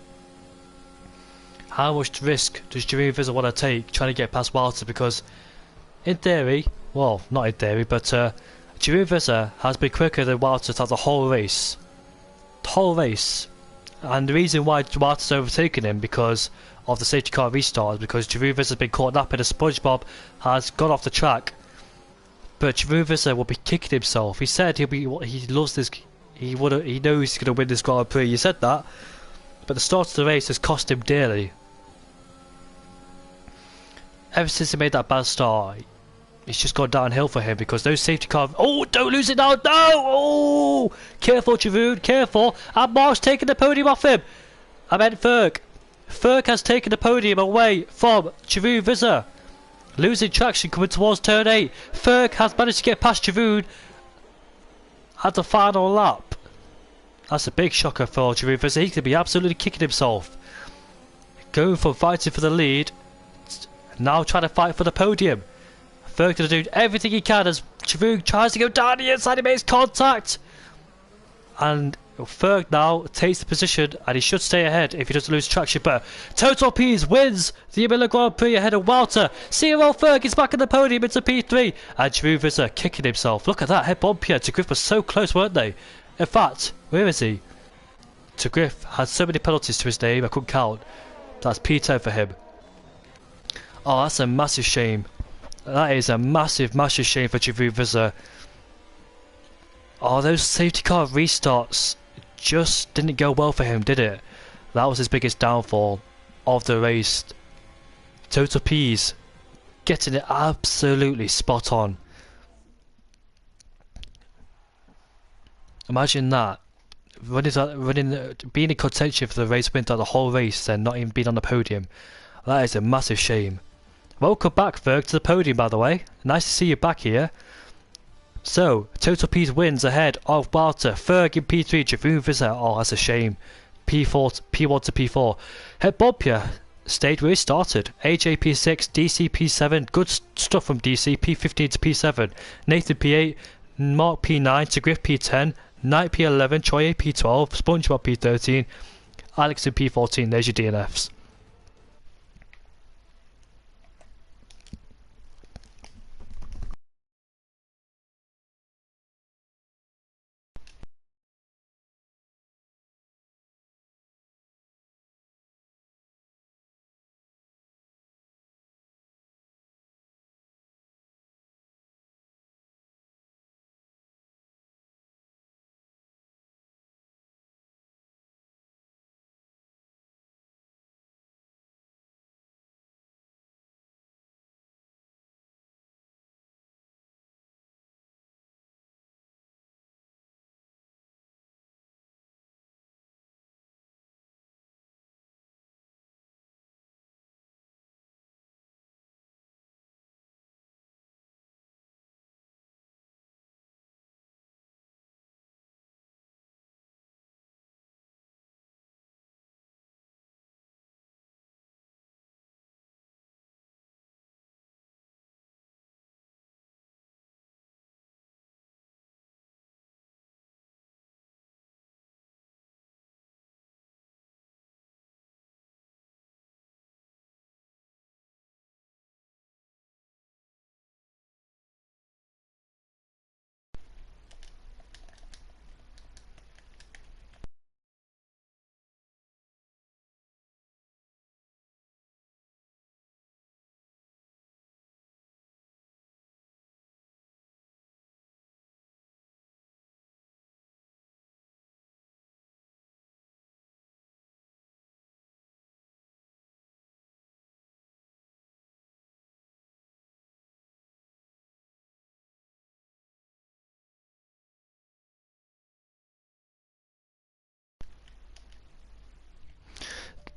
How much risk does Jeroen Visser want to take trying to get past Walter? Because in theory, well, not in theory, but Jeroen Visser has been quicker than Walter throughout the whole race. The whole race. And the reason why Walter's overtaken him because of the safety car restart is because Jeroen Visser has been caught napping as SpongeBob has gone off the track. But Jeroen Visser will be kicking himself. He said he loves this. He knows he's going to win this Grand Prix. He said that, but the start of the race has cost him dearly. Ever since he made that bad start, it's just gone downhill for him because those safety cars. Oh, don't lose it now! No! Oh, careful, Jeroen, careful! And Mark's taking the podium off him. I meant Ferg. Ferg has taken the podium away from Jeroen Visser. Losing traction coming towards turn 8. Ferg has managed to get past Jeroen at the final lap. That's a big shocker for Jeroen Visser. He could be absolutely kicking himself. Going from fighting for the lead, now trying to fight for the podium. Ferg going to do everything he can as Jeroen tries to go down the inside. He makes contact. And Ferg now takes the position and he should stay ahead if he doesn't lose traction. But Total Peas wins the Imola Grand Prix ahead of Walter. CRL Ferg is back on the podium into P3. And Jeroen Visser kicking himself. Look at that. Head Bompia to Griff was so close, weren't they? In fact, where is he? To Griff had so many penalties to his name I couldn't count. That's P10 for him. Oh, that's a massive shame. That is a massive, massive shame for Jeroen Visser. Oh, those safety car restarts just didn't go well for him, did it? That was his biggest downfall of the race. Total Peas getting it absolutely spot on. Imagine that. Being in contention for the race win throughout the whole race and not even being on the podium. That is a massive shame. Welcome back, Ferg, to the podium, by the way. Nice to see you back here. So, Total Peas wins ahead of Walter. Ferg in P3, Jeroen Visser. Oh, that's a shame. P1 to P4. Head Bompia stayed where he started. AJ P6, DC P7. Good stuff from DC. P15 to P7. Nathan P8, Mark P9 to Griff P10. Knight P11, Troy P12, SpongeBob P13, Alex in P14. There's your DNFs.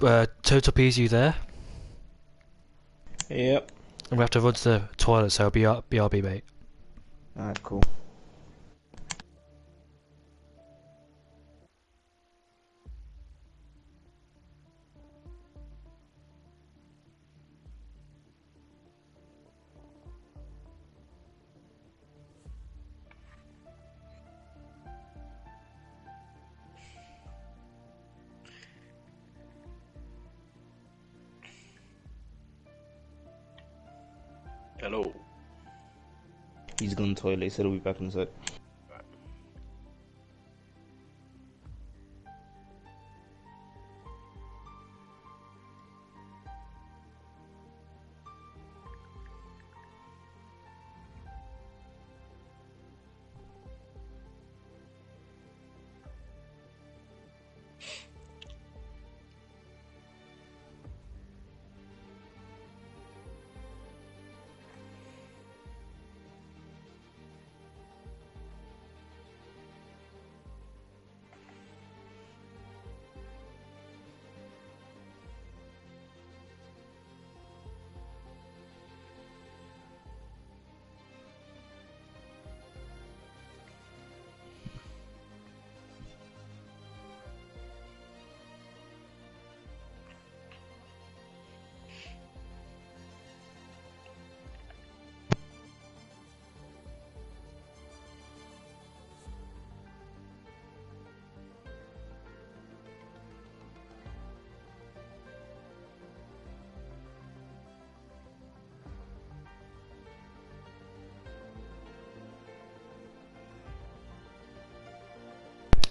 Total P's, you there? Yep. And we have to run to the toilet, so BRB, mate. Alright, cool. Hello. He's gone to the toilet, he said he'll be back in a sec.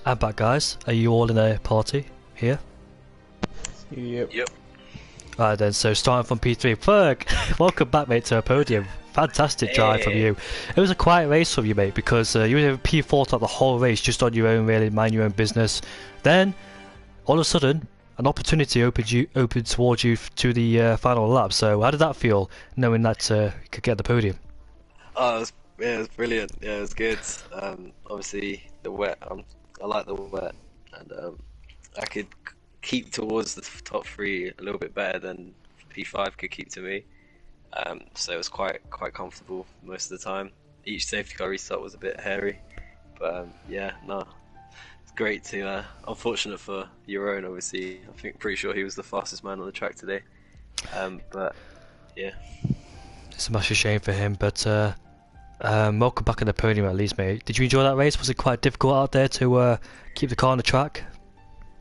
I'm back, guys. Are you all in a party here? Yep. Yep. Alright then, so starting from P3. Fuck! Welcome back, mate, to a podium. Fantastic drive from you. It was a quiet race from you, mate, because you were in P4 throughout the whole race, just on your own, really, mind your own business. Then, all of a sudden, an opportunity opened towards you to the final lap. So, how did that feel, knowing that you could get the podium? Oh, it was brilliant. Yeah, it was good. Obviously, the wet. I like the wet, and I could keep towards the top three a little bit better than P5 could keep to me. So it was quite comfortable most of the time. Each safety car restart was a bit hairy, but yeah, no, it's great to. Unfortunate for your own, obviously. Pretty sure he was the fastest man on the track today. But yeah, It's a massive shame for him, but welcome back on the podium at least, mate. Did you enjoy that race? Was it quite difficult out there to keep the car on the track?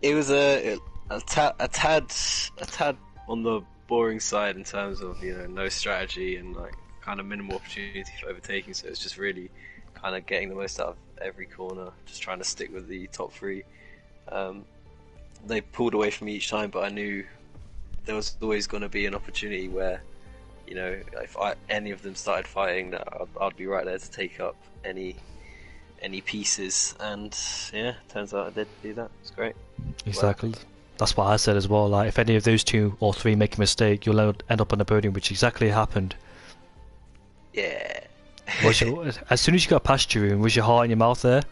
it was a tad on the boring side in terms of no strategy and like kind of minimal opportunity for overtaking. So it's just really kind of getting the most out of every corner, just trying to stick with the top three. They pulled away from me each time, but I knew there was always going to be an opportunity where, if any of them started fighting, that I'd be right there to take up any pieces. And yeah, turns out I did do that. It's great. Exactly. That's what I said as well. Like, if any of those two or three make a mistake, you'll end up on the podium, which exactly happened. Yeah. As soon as you got past you, was your heart in your mouth there?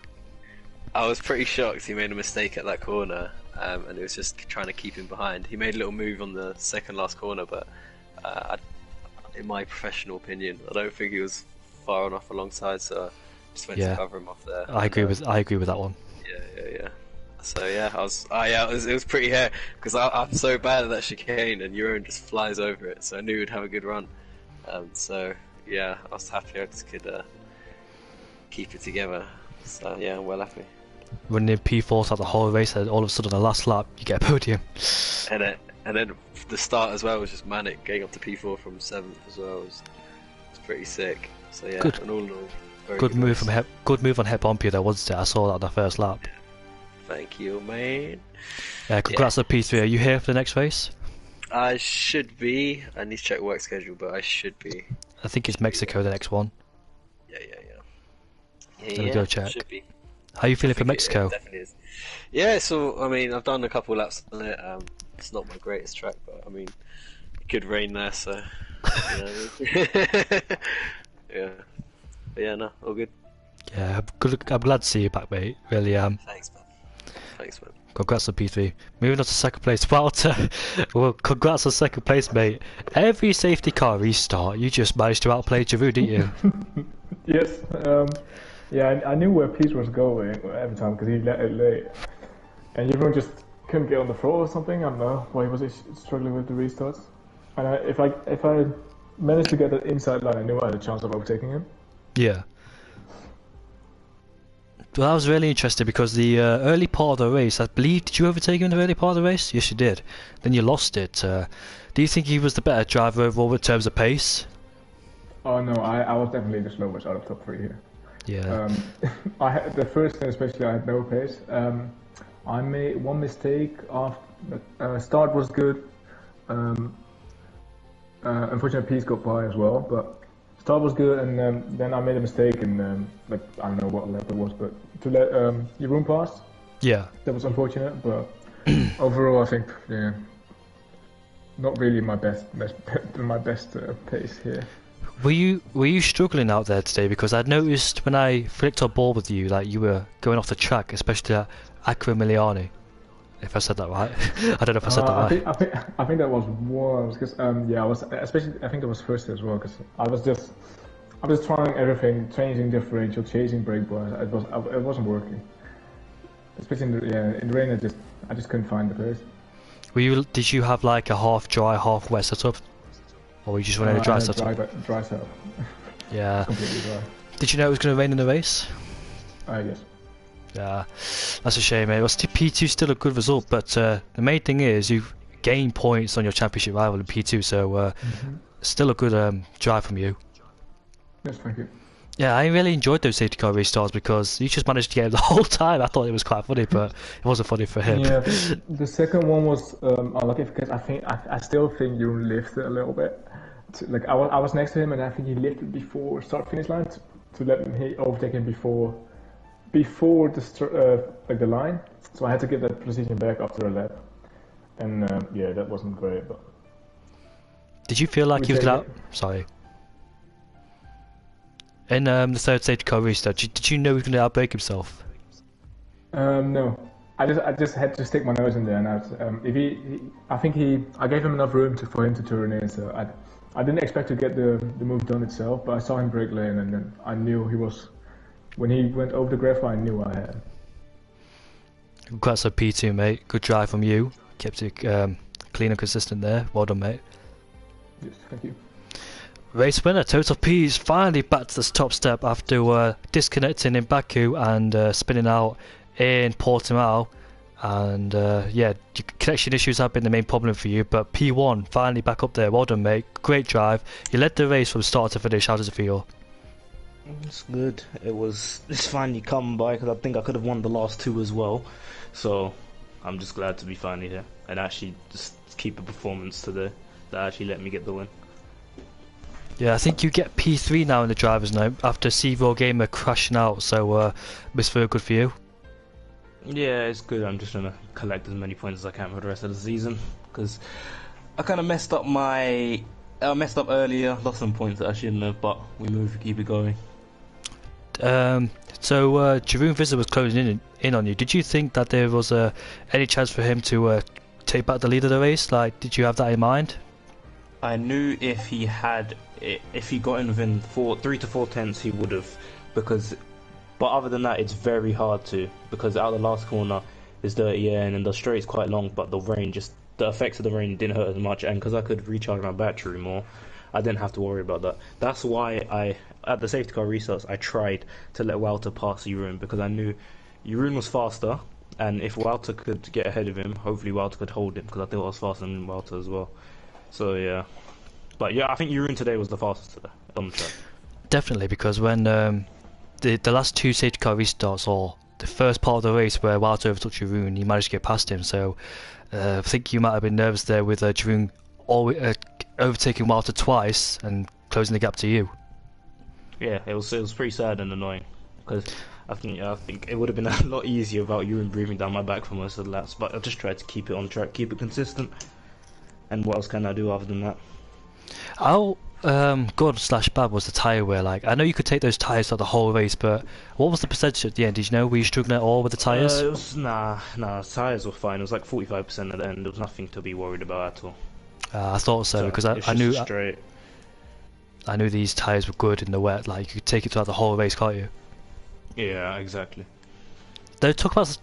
I was pretty shocked he made a mistake at that corner, and it was just trying to keep him behind. He made a little move on the second last corner, but in my professional opinion, I don't think he was far enough alongside, so I just went to cover him off there. I agree with that one. Yeah. So yeah, it was pretty hair because I'm so bad at that chicane, and Euron just flies over it. So I knew he'd have a good run. So yeah, I was happy I just could keep it together. So yeah, I'm well happy. Running in P4 throughout the whole race, and all of a sudden, the last lap, you get a podium. And then the start as well was just manic. Getting up to P4 from 7th as well was pretty sick. So yeah, Good. and all in all, very Good move race. Good move on Hep Ompia there, wasn't it? I saw that on the first lap. Thank you, man. Congrats on P3. Are you here for the next race? I should be. I need to check work schedule, but I should be. I think it's Mexico, the next one. Yeah. Let me go check. Should be. How are you feeling for Mexico? It definitely is. Yeah, so I mean, I've done a couple laps on it. It's not my greatest track, but I mean, it could rain there, so. Yeah. But yeah, no, all good. Yeah, I'm glad to see you back, mate. Really am. Thanks, man. Congrats on P3. Moving on to second place, Walter. Well, congrats on second place, mate. Every safety car restart, you just managed to outplay Giroud, didn't you? Yes. Yeah, I knew where Pete was going every time because he let it late, and everyone just couldn't get on the floor or something. I don't know why he was struggling with the restarts. And if I managed to get that inside line, I knew I had a chance of overtaking him. Yeah. Well, that was really interesting because the early part of the race, I believe, did you overtake him in the early part of the race? Yes, you did. Then you lost it. Do you think he was the better driver overall in terms of pace? Oh no, I was definitely the slowest out of top 3 here. Yeah. I had the first thing especially. I had no pace. I made one mistake. Start was good. Unfortunately, Peace got by as well, but start was good, and then I made a mistake in like I don't know what lap it was, but to let Jeroen pass. Yeah. That was unfortunate, but overall I think not really my best pace here. Were you struggling out there today? Because I'd noticed when I flicked on board with you that you were going off the track, especially at Aquamiliani. If I said that right, I don't know if I said that right. I think that was once because yeah, I was especially I think that was first as well because I was just trying everything, changing differential, chasing brake bars. It wasn't working. Especially in the rain, I just couldn't find the pace. Did you have like a half dry, half wet setup, or were you just running a dry setup? Dry setup. Yeah. Completely dry. Did you know it was going to rain in the race? Yes. Yeah, that's a shame, mate. Well, P2 still a good result, but the main thing is you've gained points on your championship rival in P2, so still a good drive from you. Yes, thank you. Yeah, I really enjoyed those safety car restarts because you just managed to get him the whole time. I thought it was quite funny, but it wasn't funny for him. Yeah, the second one was unlucky because I still think you lifted a little bit. Like I was next to him and I think he lifted before start finish line to let me overtake him before the like the line. So I had to get that precision back after a lap, and yeah, that wasn't great. But did you feel like he was gonna? Sorry. In the third safety car restart, did you know he was going to outbrake himself? No, I just had to stick my nose in there, and I gave him enough room for him to turn in, so I didn't expect to get the move done itself, but I saw him brake lane, and then I knew he was. When he went over the graphite, I knew I had him. Congrats on P2, mate. Good drive from you. Kept it clean and consistent there. Well done, mate. Yes, thank you. Race winner, Total P is finally back to the top step after disconnecting in Baku and spinning out in Portimao. And yeah, connection issues have been the main problem for you, but P1 finally back up there. Well done, mate. Great drive. You led the race from start to finish. How does it feel? It's good. It's finally come by because I think I could have won the last 2 as well. So I'm just glad to be finally here and actually just keep a performance today that actually let me get the win. Yeah, I think you get P3 now in the drivers' note after C-Raw Gamer crashing out, so it's very good for you. Yeah, it's good. I'm just trying to collect as many points as I can for the rest of the season because I kind of messed up earlier, lost some points that I shouldn't have, but we keep it going. So Jeroen Visser was closing in on you. Did you think that there was any chance for him to take back the lead of the race? Like, did you have that in mind? I knew if he got in within 3 to 4 tenths, he would have, but other than that, it's very hard to, because out of the last corner is dirty air and then the straight's quite long, but the effects of the rain didn't hurt as much, and because I could recharge my battery more, I didn't have to worry about that. That's why at the safety car restarts, I tried to let Walter pass Jeroen, because I knew Jeroen was faster, and if Walter could get ahead of him, hopefully Walter could hold him, because I thought I was faster than Walter as well. So yeah, but yeah, I think Jeroen today was the fastest today on the track. Definitely, because when the last 2 safety car restarts, or the first part of the race where Walter overtook Jeroen, he managed to get past him. So I think you might have been nervous there with Jeroen overtaking Walter twice and closing the gap to you. Yeah, it was pretty sad and annoying because I think it would have been a lot easier without Jeroen breathing down my back for most of the laps. But I just tried to keep it on track, keep it consistent. And what else can I do other than that? How good slash bad was the tyre wear like? I know you could take those tyres throughout the whole race, but what was the percentage at the end? Did you know? Were you struggling at all with the tyres? It was nah. Tires were fine. It was like 45% at the end. There was nothing to be worried about at all. I thought so because it's I just knew straight. I knew these tyres were good in the wet. Like you could take it throughout the whole race, can't you? Yeah, exactly. Though talk us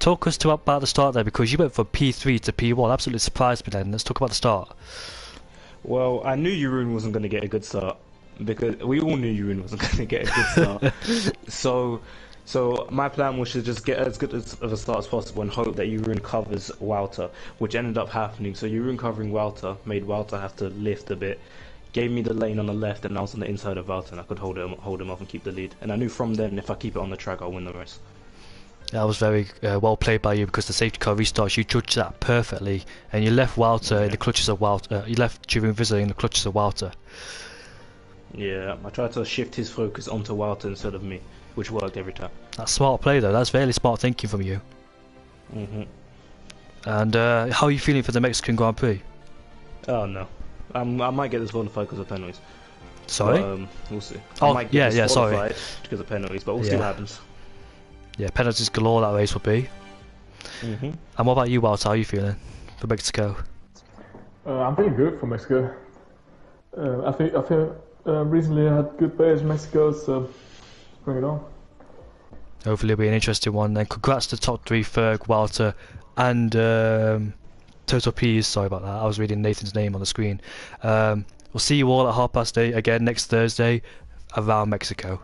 about the start there because you went from P3 to P1. Absolutely surprised me then. Let's talk about the start. Well, I knew Jeroen wasn't going to get a good start because we all knew Jeroen wasn't going to get a good start. So my plan was to just get as good of a start as possible and hope that Jeroen covers Wouter, which ended up happening. So Jeroen covering Wouter made Wouter have to lift a bit, gave me the lane on the left, and I was on the inside of Wouter, and I could hold him off and keep the lead. And I knew from then if I keep it on the track, I'll win the race. That was very well played by you because the safety car restarts, you judged that perfectly, and you left Wouter in the clutches of Wouter. You left Jeroen Visser in the clutches of Wouter. Yeah, I tried to shift his focus onto Wouter instead of me, which worked every time. That's smart play though. That's very smart thinking from you. And how are you feeling for the Mexican Grand Prix? Oh no, I might get disqualified because of penalties. Sorry? But, we'll see. Oh, I might get yeah, sorry. disqualified because of penalties, but we'll see what happens. Yeah, penalties galore that race will be. And what about you, Walt? How are you feeling for Mexico? I'm feeling good for Mexico. I think recently I had good players in Mexico, so bring it on. Hopefully it'll be an interesting one then. Congrats to top 3 Ferg, Walter and Total Peas. Sorry about that, I was reading Nathan's name on the screen. We'll see you all at 8:30 again next Thursday around Mexico.